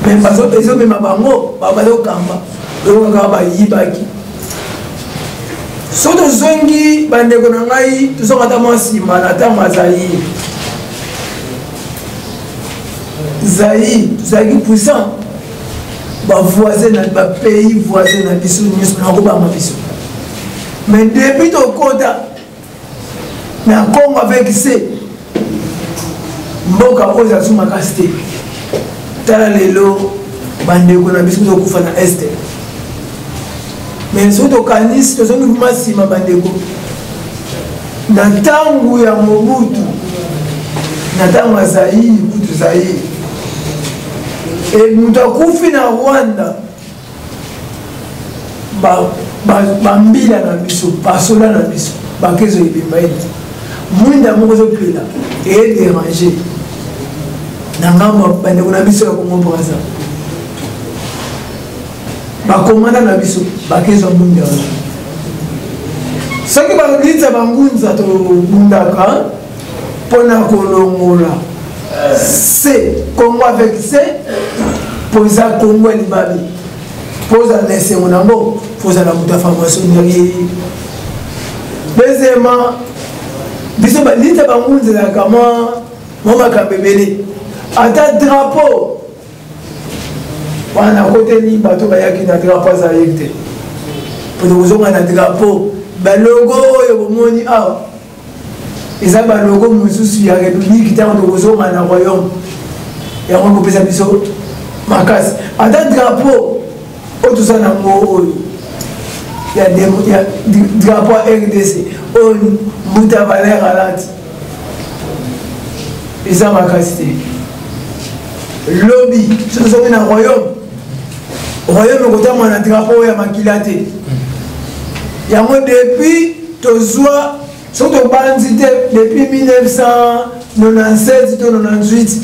mais ezomema bango bazokamba oyokaka bayibaki so tozongi bandeko na ngai tozonga ta mwa nsima na ntango ya Zaïre tozalaki puissant bavoisin na bapays voisin na biso nyonso nakobanga biso mais depuis tokota na Congo avec ce mboka oyo ezala so makasi te tala lelo bandeko na biso tokufa na este mais soki tokanisi tozongi vuma nsima bandeko na ntango ya Mobutu na ntango ya Zaïre kutu Zaïre e moto akufi na Rwanda bambila na biso basoda na biso bakezo ebimba ete mwinda moko ezopela edérange na ngambo bandeko na biso ya Congo Brazza bakomanda na biso bakezwa mwinda wana soki balita bangunza tobundaka mpona kolongola c'est Congo avec c'est poza Congo libabi poza na esengo nango poza na muta franc-maçonnerie deuxièmement biso balita bangunzelaka mwa makambo ebele ata drapeau wana koteli bato bayaki na drapeau azalaki te mpona kozonga na drapeau balogo oyo bomoni awa eza balogo mosusu ya république ntango tokozonga na royaume yango kopesa biso makasi ata drapeau oyo toza nango oyo ya drapeau ya RDC oyo mbuta Valère alati eza makasi te lobi so tozongi na royaume ekotangwa na drapeau ya makila te yango depuis tozwa soki tobandi te depuis 1997 to 98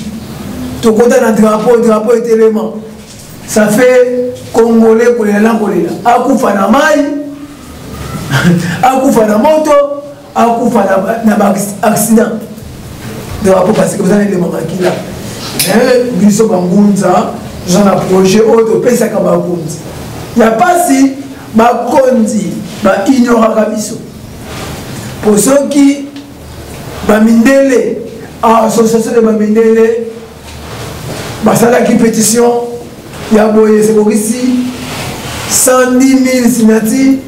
tokota na drapeau etelema ça fait congolais kolela kolela akufa na mai akufa na moto akufa na accident drapeau parce que vous avez elema makila biso bangunza toza na projet oyo topesaka bakonzi ya pasi bakonzi baignoraka biso po soki bamindele association de bamindele basalaki pétition ya boye sekokisi 110 000 signature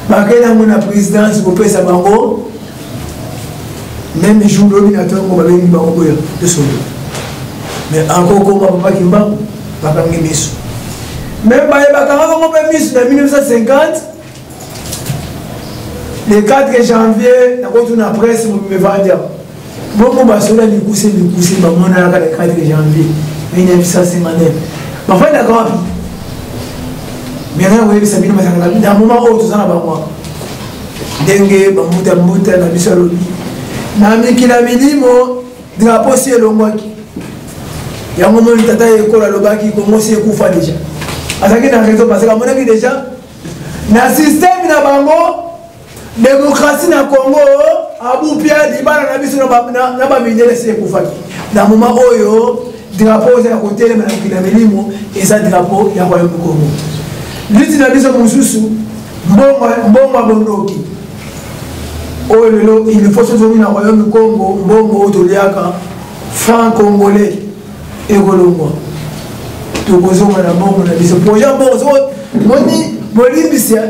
bakei nango na présidence kopesa bango même jour lobi na ntongo babengi bango boya tosolo mais encore koma papa kimbangu bakangi miso même bayebakanga bango mpe miso na 1950 le 4 janvier nakotuna presse mobimevandi awa bongo basola likuse bamonanaka le 4 janvier 1959 bafandaka wapi maintenant koyebisa bino basanga na moment oyo toza na bango ndenge bambutambuta na biso alobi na mikili ya milimo drapeau si elongwaki yango moni tata ekolo alobaki kongo si ekufa deja azalaki na raison parce que amonaki deja na systeme na bango démocratie na Congo abupia libala na biso na bamindele si ekufaki na moment oyo drapeau eza ya kotelema na mikili ya milimo eza drapeau ya royaume Congo liti na biso mosusu mbongo abondoki oyo lelo il faut tozongi na royaume Congo mbongo oyo toliaka franc congolais ekolongwa tokozonga na mbongo na biso projet mbongo soko moni bolimbisia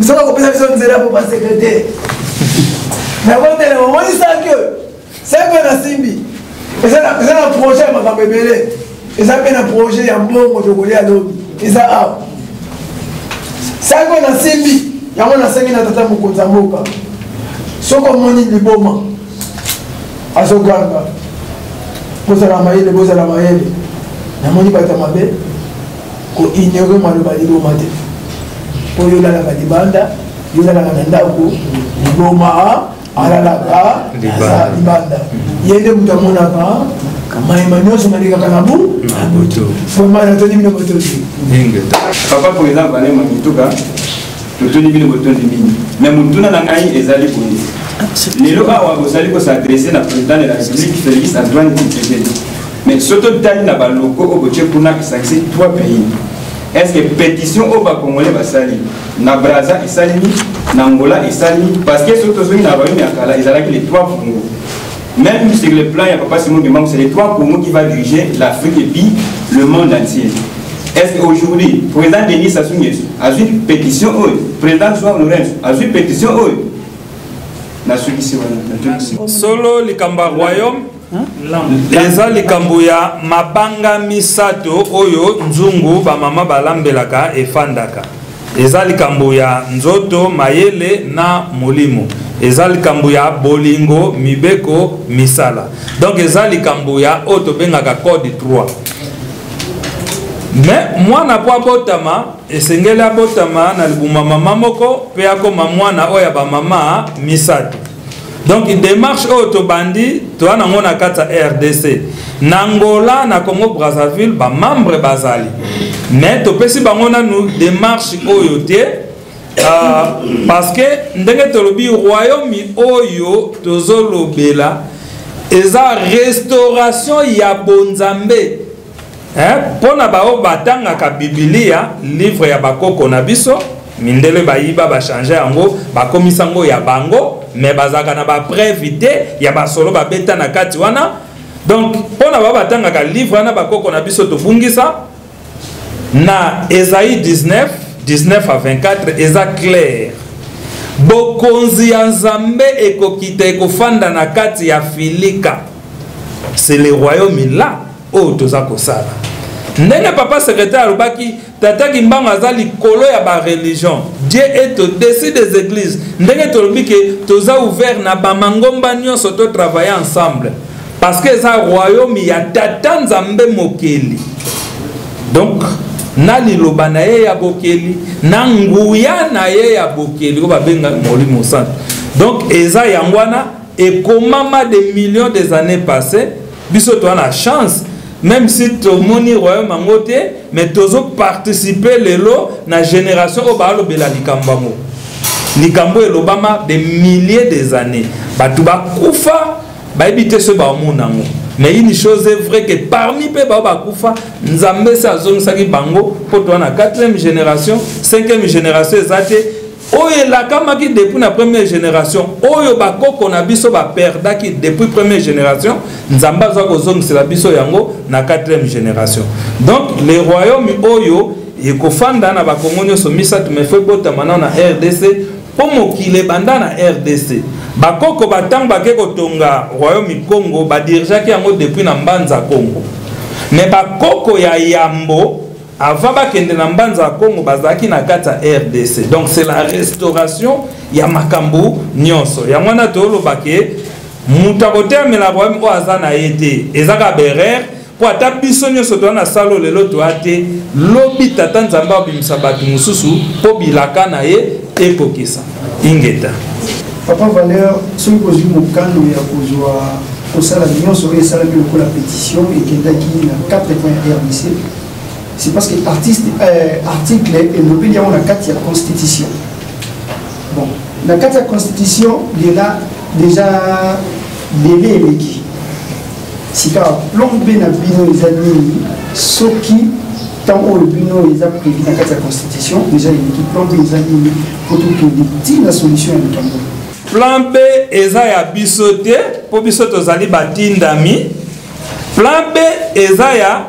soka kopesa biso nzela po basekretare nakotele momoni sake seke na simbi eza na projet ya makambo ebele eza mpe na projet ya mbongo tokolia lobi eza awa sango na simbi yango na sangi na tata mokonza mboka soko moni liboma azoganga bozala mayele namoni bata mabe ko ignore maloba liboma te po yolalaka libanda yolalaka na ndako liboma alalaka libanda yende mutu amonaka mayema nyonso malikaka na butu vraiment natoni bino botondi papa par exemple ane mamituka totondi bino botondi mingi mais mutuna na ngai ezali boye lelo awa bozali kosadresse na président de la république Félix Antoine Tshisekedi mais soto tali na baloko oyo botie kuna esangisi 3 pays. Est-ce que pétition au Congolais va salir na Brazza esalimi na Angola esalimi parce que surtout ceux qui n'ont pas eu Akala ils allaient les 3 Congos. Même sur le plan il y a pas Simon Bimang, c'est les 3 Congos qui va diriger l'Afrique et puis le monde entier. Est-ce qu'aujourd'hui président Denis Sassou Nguesso a eu une pétition président Joao Lourenço a eu une pétition na solo likamba royaume eza likambo ya mabanga misato oyo nzungu bamama balambelaka efandaka eza likambo ya nzoto mayele na molimo eza likambo ya bolingo mibeko misala donc eza likambo ya oyo tobengaka code 3 mais mwana po abotama esengeli abotama na libuma mama moko mpe akoma mwana oyo ya bamama misato. Donc il démarche auto bandi toi nango na kata RDC na Angola na Congo Brazzaville ba membre bazali mais to pesi bango na nous démarche oyo te parce que ndenge tolobi royaume oyo tozolobela eza restauration ya bonzambe pona bao batanga ka Biblia livre ya bakoko na biso mindele bayiba ba changer yango bakomisa ngo ya bango mais bazaka na ba prévité ya ba solo ba beta na kati wana donc pona ba batanga ka livre na bakoko na biso to bungisa na Esaïe 19 à 24 eza clair bokonzi ya nzambe ekokita ekofanda na kati ya filika c'est le royaume là o toza kosala ndenge papa secrétaire alobaki tataki mbango aza likolo ya ba religion Dieu est au-dessus des églises ndenge tolobi ke toza ouvert na bamangomba nyonso to travailler ensemble parce que eza royaume ya tata nzambe mokeli donc na liloba na ye ya bokeli na nguya na ye ya bokeli ko babenga molimo santo donc eza yango wana ekomama des millions des années passées biso to na chance même si tout le monde royaume angote mais tozo participer lelo na génération au balo bela likambango likambo elobama des milliers des années batu bakufa baibite ce ba monango mais une chose est vraie que parmi pe ba bakufa nzambe sa zongisaki bango poto na 4e génération 5e génération ezate oyo la kamaki depuis la première génération oyo bakoko na biso ba perdaki depuis première génération nzamba za kozongisela biso yango na 4e génération donc les royaumes oyo ekofanda na bakongo nyonso misatu me fe botama na RDC po mokile banda na RDC bakoko batang bake kotonga royaume Congo ba dirigeaki yango depuis na mbanza Congo mais bakoko ya yambo avant bakende na mbanza Congo bazaki na kata RDC donc c'est la restauration ya makambu nyonso ya mwana tolo bake mutakotemela royaume o azana yete ezaka berer po ata biso nyonso to na salo lelo to ate lobi tata nzamba obimisa batu mususu po bilaka na ye ekokisa ingeta papa Valeur soki kozwi mokano ya kozwa kosala nyonso oyo esalami lokola pétition ekendaki na 4 points RDC c'est parce que article elobi yango na kati ya constitution bon na kati ya constitution lela déjà délai eleki sika plombe na bino eza nini soki ntango oyo bino eza prévu na kati ya constitution déjà eleki plombe eza nini po tokende ntina solution ya likambo plan B eza ya biso te po biso tozali batindami plan B eza ya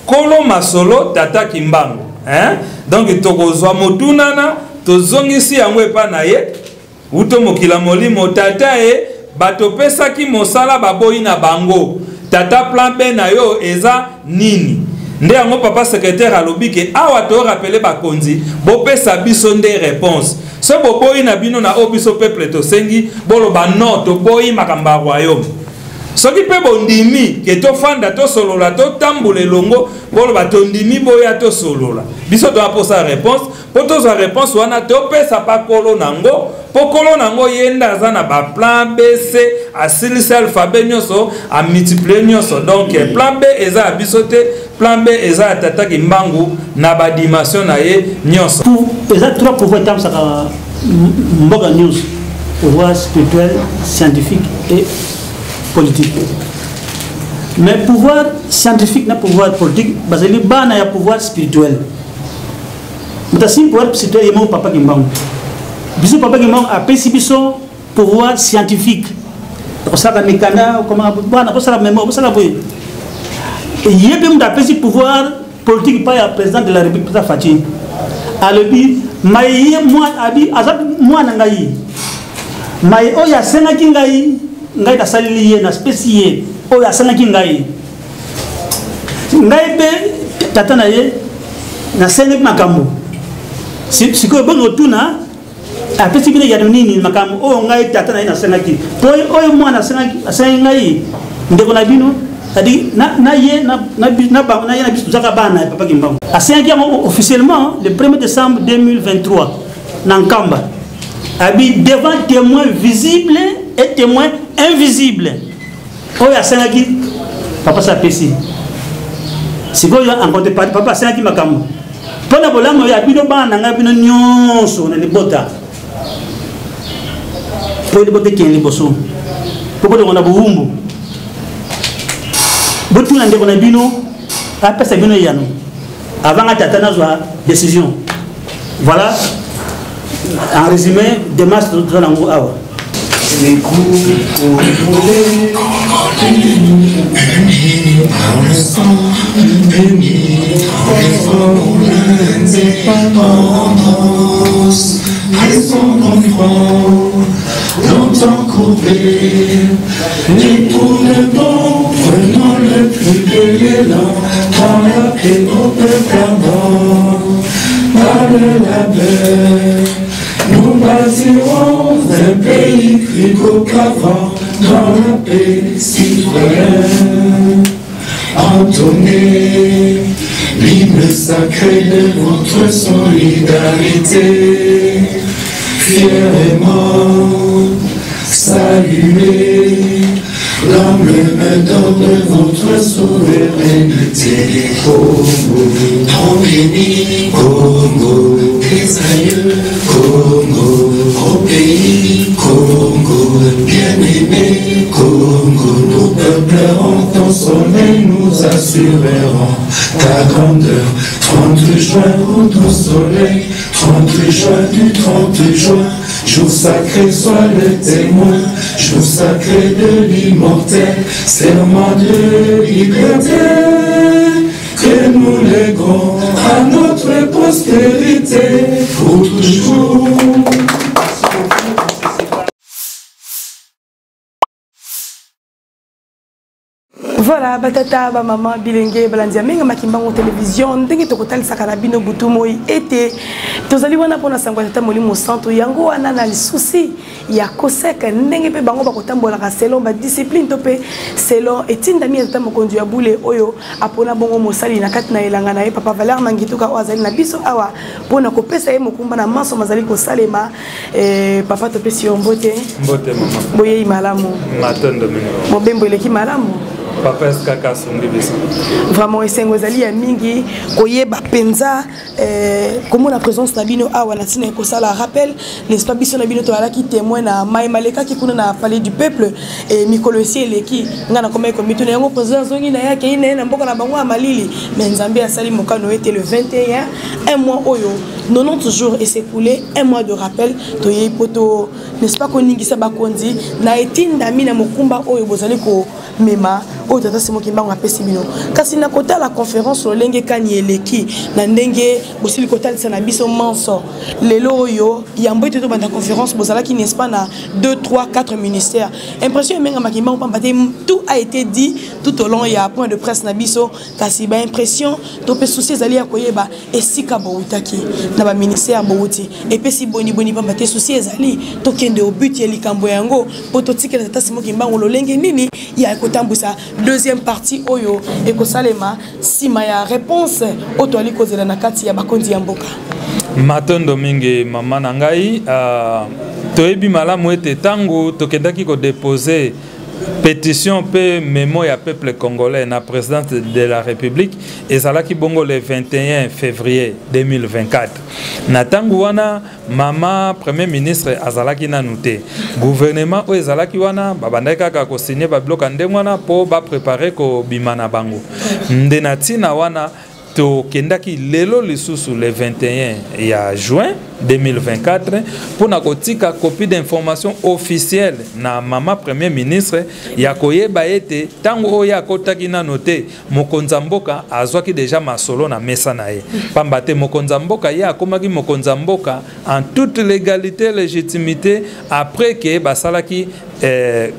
kolo masolo tata kimbango donc tokozwa motunana tozongisi yango epa na ye uto mokila molimo tata e batopesaki mosala baboyi na bango tata plan B na yo eza nini nde yango papa secrétaire alobi ke awa to rappeler bakonzi bopesa biso nde réponse so boboyi na bino na obiso peuple to sengi boloba non to boyi makambo ya royaume soki pe bondimi ke tofanda tosolola totambola elongo boloba tondimi boya tosolola biso toaposa réponse po tozwa réponse wana topesa pa kolo nango po kolo nango yenda aza na baplan bc asilisa alphabet nyonso amultiplie nyonso donc plan b eza ya biso te plan b eza ya tata Kimbangu na badimension na ye nyonso eza trois pouvoir etamsaka mboka nyonso pouvoir spirituel scientifique et politique. Mais pouvoir scientifique na pouvoir politique, basali bana ya pouvoir spirituel. Mutasim pouvoir spirituel yemo papa Kimbangu. Biso papa Kimbangu a pesi biso pouvoir scientifique. Ko sala mikanda comment bana ko sala mémoire ko sala boy. Et yebe muta pesi pouvoir politique pa ya président de la République Pata Fati. Alobi maye moi abi azab moi na ngai. Maye o ya sena kingai ngai ta salili ye na spécié o ya sana ki ngai be tata na ye na sene makambo siko bongo tuna a pesi bile ya nini makambo o ngai tata na ye na sena ki to o mo na sena ngai ndeko na bino adi na ye na ye na bisu zaka bana papa Kimbangu a sena ki officiellement le 1er décembre 2023 na Nkamba abi devant témoins visibles et témoins invisibles. Oh ya senaki papa sa pesi. Siko yo encontre papa senaki makamu. Pona bolamo ya bino bana nga bino nyonso na libota. Po libote ken liboso. Poko de ngona buumbu. Botu na ndeko na bino apesa bino yano. Avant nga tata na zwa décision. Voilà. En résumé, démarche de l'ango awa. Les coups contrôlés, dans le sang, indépendance, raison d'enfant, longtemps courbé, et pour le bon, prenons le plus bel élan, dans la paix au peuple perdant, par le labeur. Nous bâtirons un pays plus beau qu'avant, dans la paix citoyenne. Entonnez l'hymne sacré de votre solidarité, fièrement saluez l'emblème d'or de votre souveraineté. Congo, ton béni, Congo, tes aïeux, Congo, au pays, Congo, bien-aimé, Congo, nos peuples en ton sommeil nous assureront ta grandeur. 30 juin, au doux soleil, 30 juin du 30 juin, jour sacré soit le témoin, jour sacré de l'immortel, serment de liberté, que nous léguons à notre postérité pour toujours. Voilà, batata, ba maman, bilingue, balandia, menga Kimbangu télévision, ndenge tokotal sakarabino butumoi été. Tozali wana pona sangwa tata molimo centre yango wana na souci ya koseka ndenge pe bango bakotambola ka selon ba discipline to pe selon etindami tata mokonzi ya bule oyo apona bongo mosali na kati na elanga na ye papa Valère Mangituka ozali na biso awa pona kopesa ye mokumba na maso mazali ko salema papa to pesi mbote mama boye malamu matondo mingo mobembo eleki malamu papa skaka songi bisa vraiment esengo ezali ya mingi koyeba penza comment la présence na bino awa na tina ko sala rappel n'est-ce pas biso na bino to alaki témoin na mai maleka ki kuna na palais du peuple et mikolosi eleki ngana komay ko mituna yango présence zongi na yake ine na mboka na bango ya malili mais nzambe asali mokano était le 21 un mois oyo 90 jours et s'écoulé un mois de rappel to ye poto n'est-ce pas ko ningisa bakonzi na etinda mina mokumba oyo bozali ko mema o tata simo kimbango apesi bino kasi na kota la conférence lolenge kani eleki na ndenge bosili kota lisana biso manso lelo oyo yambo ete to banda conférence bozala ki n'est-ce pas na 2 3 4 ministères impression menga makimbango pambate tout a été dit tout au long ya point de presse na biso kasi ba impression to pe souci ezali ya koyeba esika boutaki na ba ministère bouti et pe si boni pambate souci ezali to kende au but ya likambo yango pototike na tata simo kimbango lolenge nini ya kotambusa deuxième partie oyo ekosalema sima ya réponse oto ali kozela na kati ya bakondi ya mboka matondo mingi mama na ngai toyebi malamu ete tango tokendaki ko déposer pétition pe mémo ya peuple congolais na présidence de la République ezalaki bongo le 21 février 2024 na tango wana mama premier ministre azalaki nanu te gouvernement o ezalaki wana babandaki kaka ko signer ba bloc ndenge wana po ba préparer ko bima na bango nde na tina wana to kendaki lelo lisusu le 21 ya juin 2024 pour na kotika copie d'information officielle na mama premier ministre ya koyeba ete tango oya kotaki na noté mokonza mboka azwaki déjà masolo na mesa na ye pamba te mokonza mboka ya akomaki mokonza mboka en toute légalité légitimité après que basalaki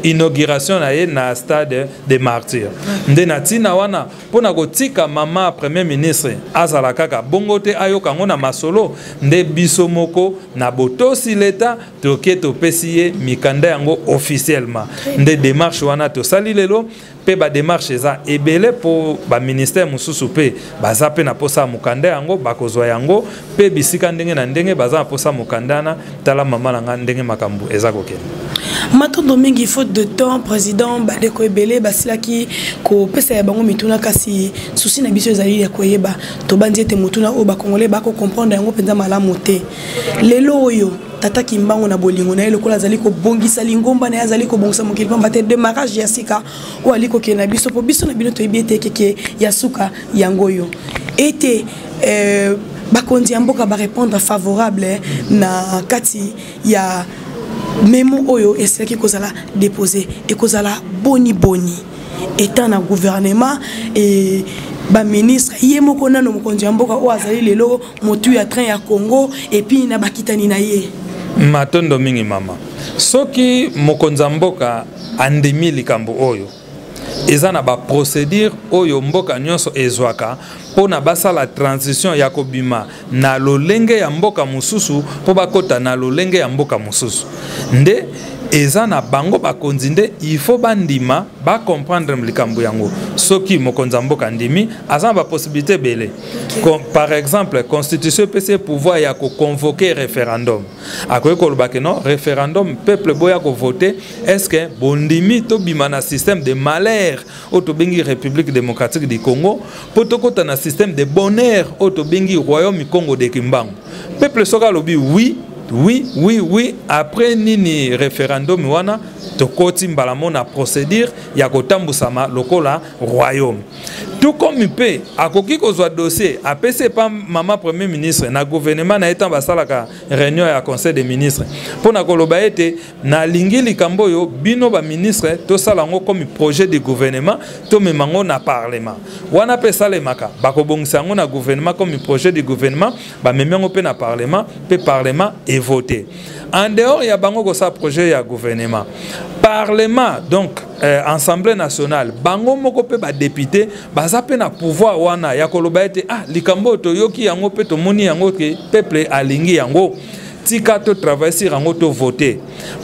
inauguration na ye na stade de martyrs nde na tina wana pona kotika mama premier ministre azala kaka bongo te ayoka ngo na masolo nde biso moko na botosi leta toke topesi ye mikanda yango officiellement nde démarche wana tosali lelo pe ba démarche eza ebele po ba ministère mususu pe baza pe na posa mukanda yango bakozwa yango pe bisika ndenge na ndenge baza na posa mukandana tala mama na ndenge makambu eza kokende matondo mingi faute de temps président badeko ebele basilaki ko pesa ya bango mituna kasi souci na biso ezali ya koyeba to bandi ete mutuna o ba congolais bako comprendre yango penza malamu te lelo oyo tata kimbango na bolingo na ye lokola azali ko bongisa lingomba na ye azali ko bongisa mokili pamba te démarrage ya sika o ali ko kena biso po biso na bino to ebiete keke ya suka yango yo ete bakondi ya mboka ba répondre favorable na kati ya memo oyo eselaki kozala déposé et kozala boni étant na gouvernement et ba ministre ye moko nano mokonzi ya mboka o azali lelo motu ya train ya Congo et puis na bakitani na ye matondo mingi mama soki mokonzi ya mboka andimi likambo oyo eza na ba procédure oyo mboka nyonso ezwaka pona basa la transition ya kobima na lolenge ya mboka mususu po bakota na lolenge ya mboka mususu nde eza na bango bakonzi nde il faut bandima ba comprendre likambo yango soki mokonza mboka ndimi aza ba possibilité bele par exemple constitution PC pouvoir ya ko convoquer référendum akoye ko lobake non référendum peuple boya ko voter est-ce que bondimi to bima na système de malheur auto bengi République démocratique du Congo potokota na système de bonheur auto bengi royaume Congo de Kimbangu peuple soka lobi oui après nini référendum wana tokoti mbalamo na procédure ya kotambusama lokola royaume tout comme peut akoki kozwa dossier apese pa mama premier ministre na gouvernement na etant basalaka réunion ya conseil des ministres pona koloba ete na lingi likambo yo bino ba ministre to salango comme projet de gouvernement to memango na parlement wana pesa le maka bakobongisa ngo na gouvernement comme projet de gouvernement ba memango pe na parlement pe parlement et voter en dehors ya bango ko sa projet ya gouvernement parlement donc assemblée nationale bango moko pe ba député baza pe na pouvoir wana ya koloba ete likambo to yoki yango pe to moni yango ke peuple alingi yango tika to travailler sur yango to voter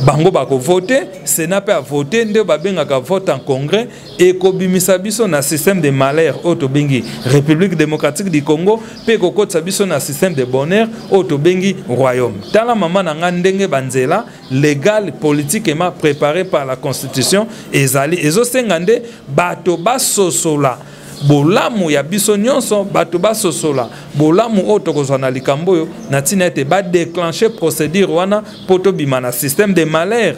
bango bako voter sénat pe a voter nde ba bengaka vote en congrès et kobimisa biso na système de malheur auto bengi République démocratique du Congo pe kokotsa biso na système de bonheur auto bengi royaume tala mama na ngandenge banzela légal politiquement préparé par la constitution ezali ezosengande bato basosola bolamu ya biso nyonso bato basosola bolamu oto kozwa na likambo yo na tina ete ba déclencher procédure wana poto bima na système de malheur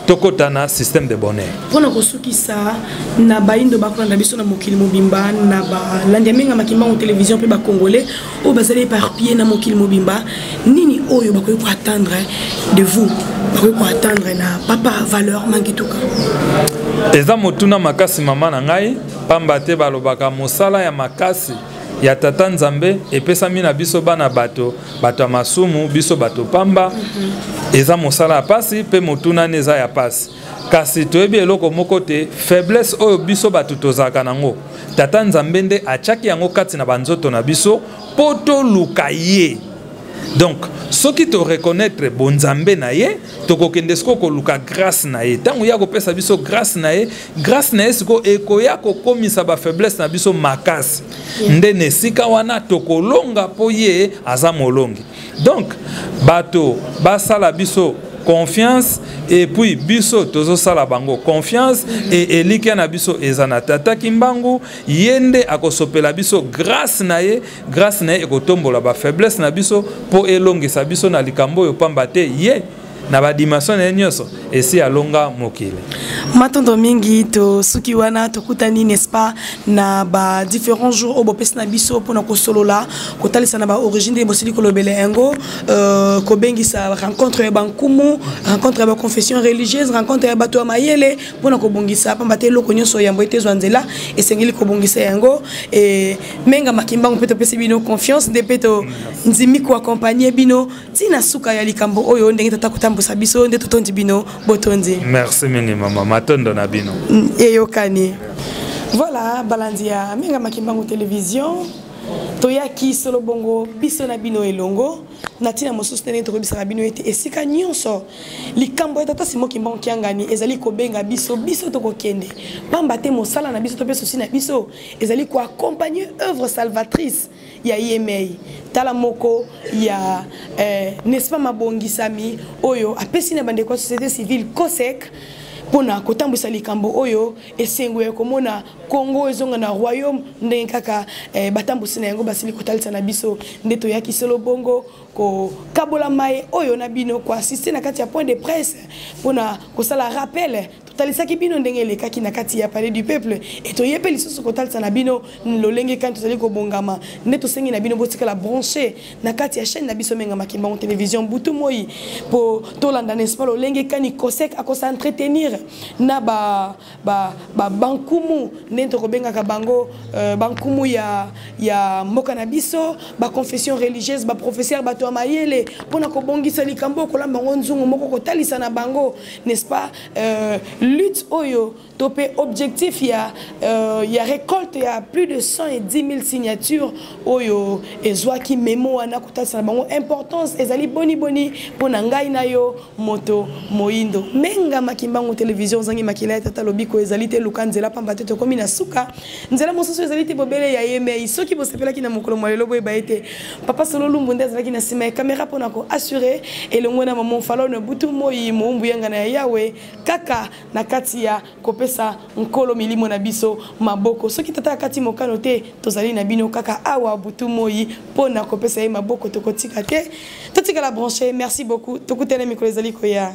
tokota na système de bonheur pona kosukisa na baindo bakolanda biso na mokili mobimba na ba landiamenga makimba au télévision pe ba congolais o bazali éparpillé na mokili mobimba nini oyo bakoyi ko attendre de vous bakoyi ko attendre na papa valeur mangituka eza motuna makasi mama na ngai pamba te balobaka mosala ya makasi ya tata nzambe epesami na biso bana bato ya masumu biso bato pamba eza mosala ya pasi pe motuna neza ya pasi kasi toyebi eloko moko te faiblesse oyo biso bato tozalaka nango tata nzambe nde atiaki yango kati na banzoto na biso po toluka ye. Donc, ce qui te reconnaître bon Nzambe na ye, to kokende siko koluka grâce na ye. Tango ya ko pesa biso grâce na ye siko ekoya ko komisa ba faiblesse na biso makasi. Nde nesika wana to kolonga po ye aza molongi. Donc, bato basala biso confiance et puis biso tozo sala bango confiance et elika na biso ezana tata kimbangu yende akosopela biso grâce na ye ekotombola ba faiblesse na biso po elongisa biso na likambo yo pamba te ye na ba dimension na nyonso esi alonga mokili. Matondo mingi to suki wana to kutani n'est-ce pas na ba différents jours au bopes na biso pona ko solola ko talisa na ba origine de bosili ko lobele engo ko bengi sa rencontre ya bankumu rencontre ya ba confession religieuse rencontre ya bato mayele pona ko bongisa pamba te loko nyonso ya mboite zwanzela esengeli ko bongisa engo et menga makimba mpeto pesi bino confiance de peto nzimi ko accompagner bino tina suka ya likambo oyo ndenge tata kutambusa biso nde totondi bino botondi. Merci mini mama matondo na bino. Eyokani. Voilà balandia menga makimbango télévision toyaki solo bongo biso na bino elongo natina mosostene to bisaka bino ete esika nyonso likambo etata simo kimbango kiangani ezali ko benga biso to kokende pamba te mosala na biso to peso na biso ezali ko accompagner œuvre salvatrice ya IMA tala moko ya n'est-ce pas mabongisami oyo apesi na bande ko société civile COSEC pona kotambwisa likambo oyo esengo ya komona Congo ezonga na royaume ndenge kaka batambusi na yango basili kotalisa na biso nde toyaki solo bongo ko kabola mai oyo na bino ko assister na kati ya point de presse pona kosala rappel totalisaki bino ndenge lekaki na kati ya palais du peuple et toyepe lisusu kotalisa na bino lolenge kan tozali ko bongama nde tosengi na bino botika la brancher na kati ya chaîne na biso menga makimbango télévision butu moi po tolanda n'est-ce pas lolenge kani COSEC akosa entretenir na bankumu nento kobenga ka bango bankumu ya mboka na biso ba confession religieuse ba professeur bato ya mayele pona ko bongisa likambo ko lamba nzungu moko ko talisa na bango n'est-ce pas lutte oyo topé objectif ya récolte ya plus de 110 000 signatures oyo ezwaki memo wana ko talisa na bango importance ezali boni pona ngai na yo moto moindo menga makimbango télévision zangi makila tata lobiko ezalite lukanzela pamba te komi na suka nzela mosusu ezalite bobele ya yeme soki bosepela ki na mokolo mwalelo boye baete papa solo lumbu ndeza ki na sima caméra pona ko assurer elongo na maman falone butu moyi mumbu yanga na yawe kaka na kati ya kopesa nkolo milimo na biso maboko soki tata kati mokano te tozali na bino kaka awa butu moyi pona kopesa ye maboko tokotika te totika la brancher merci beaucoup tokutela mikolo ezali koya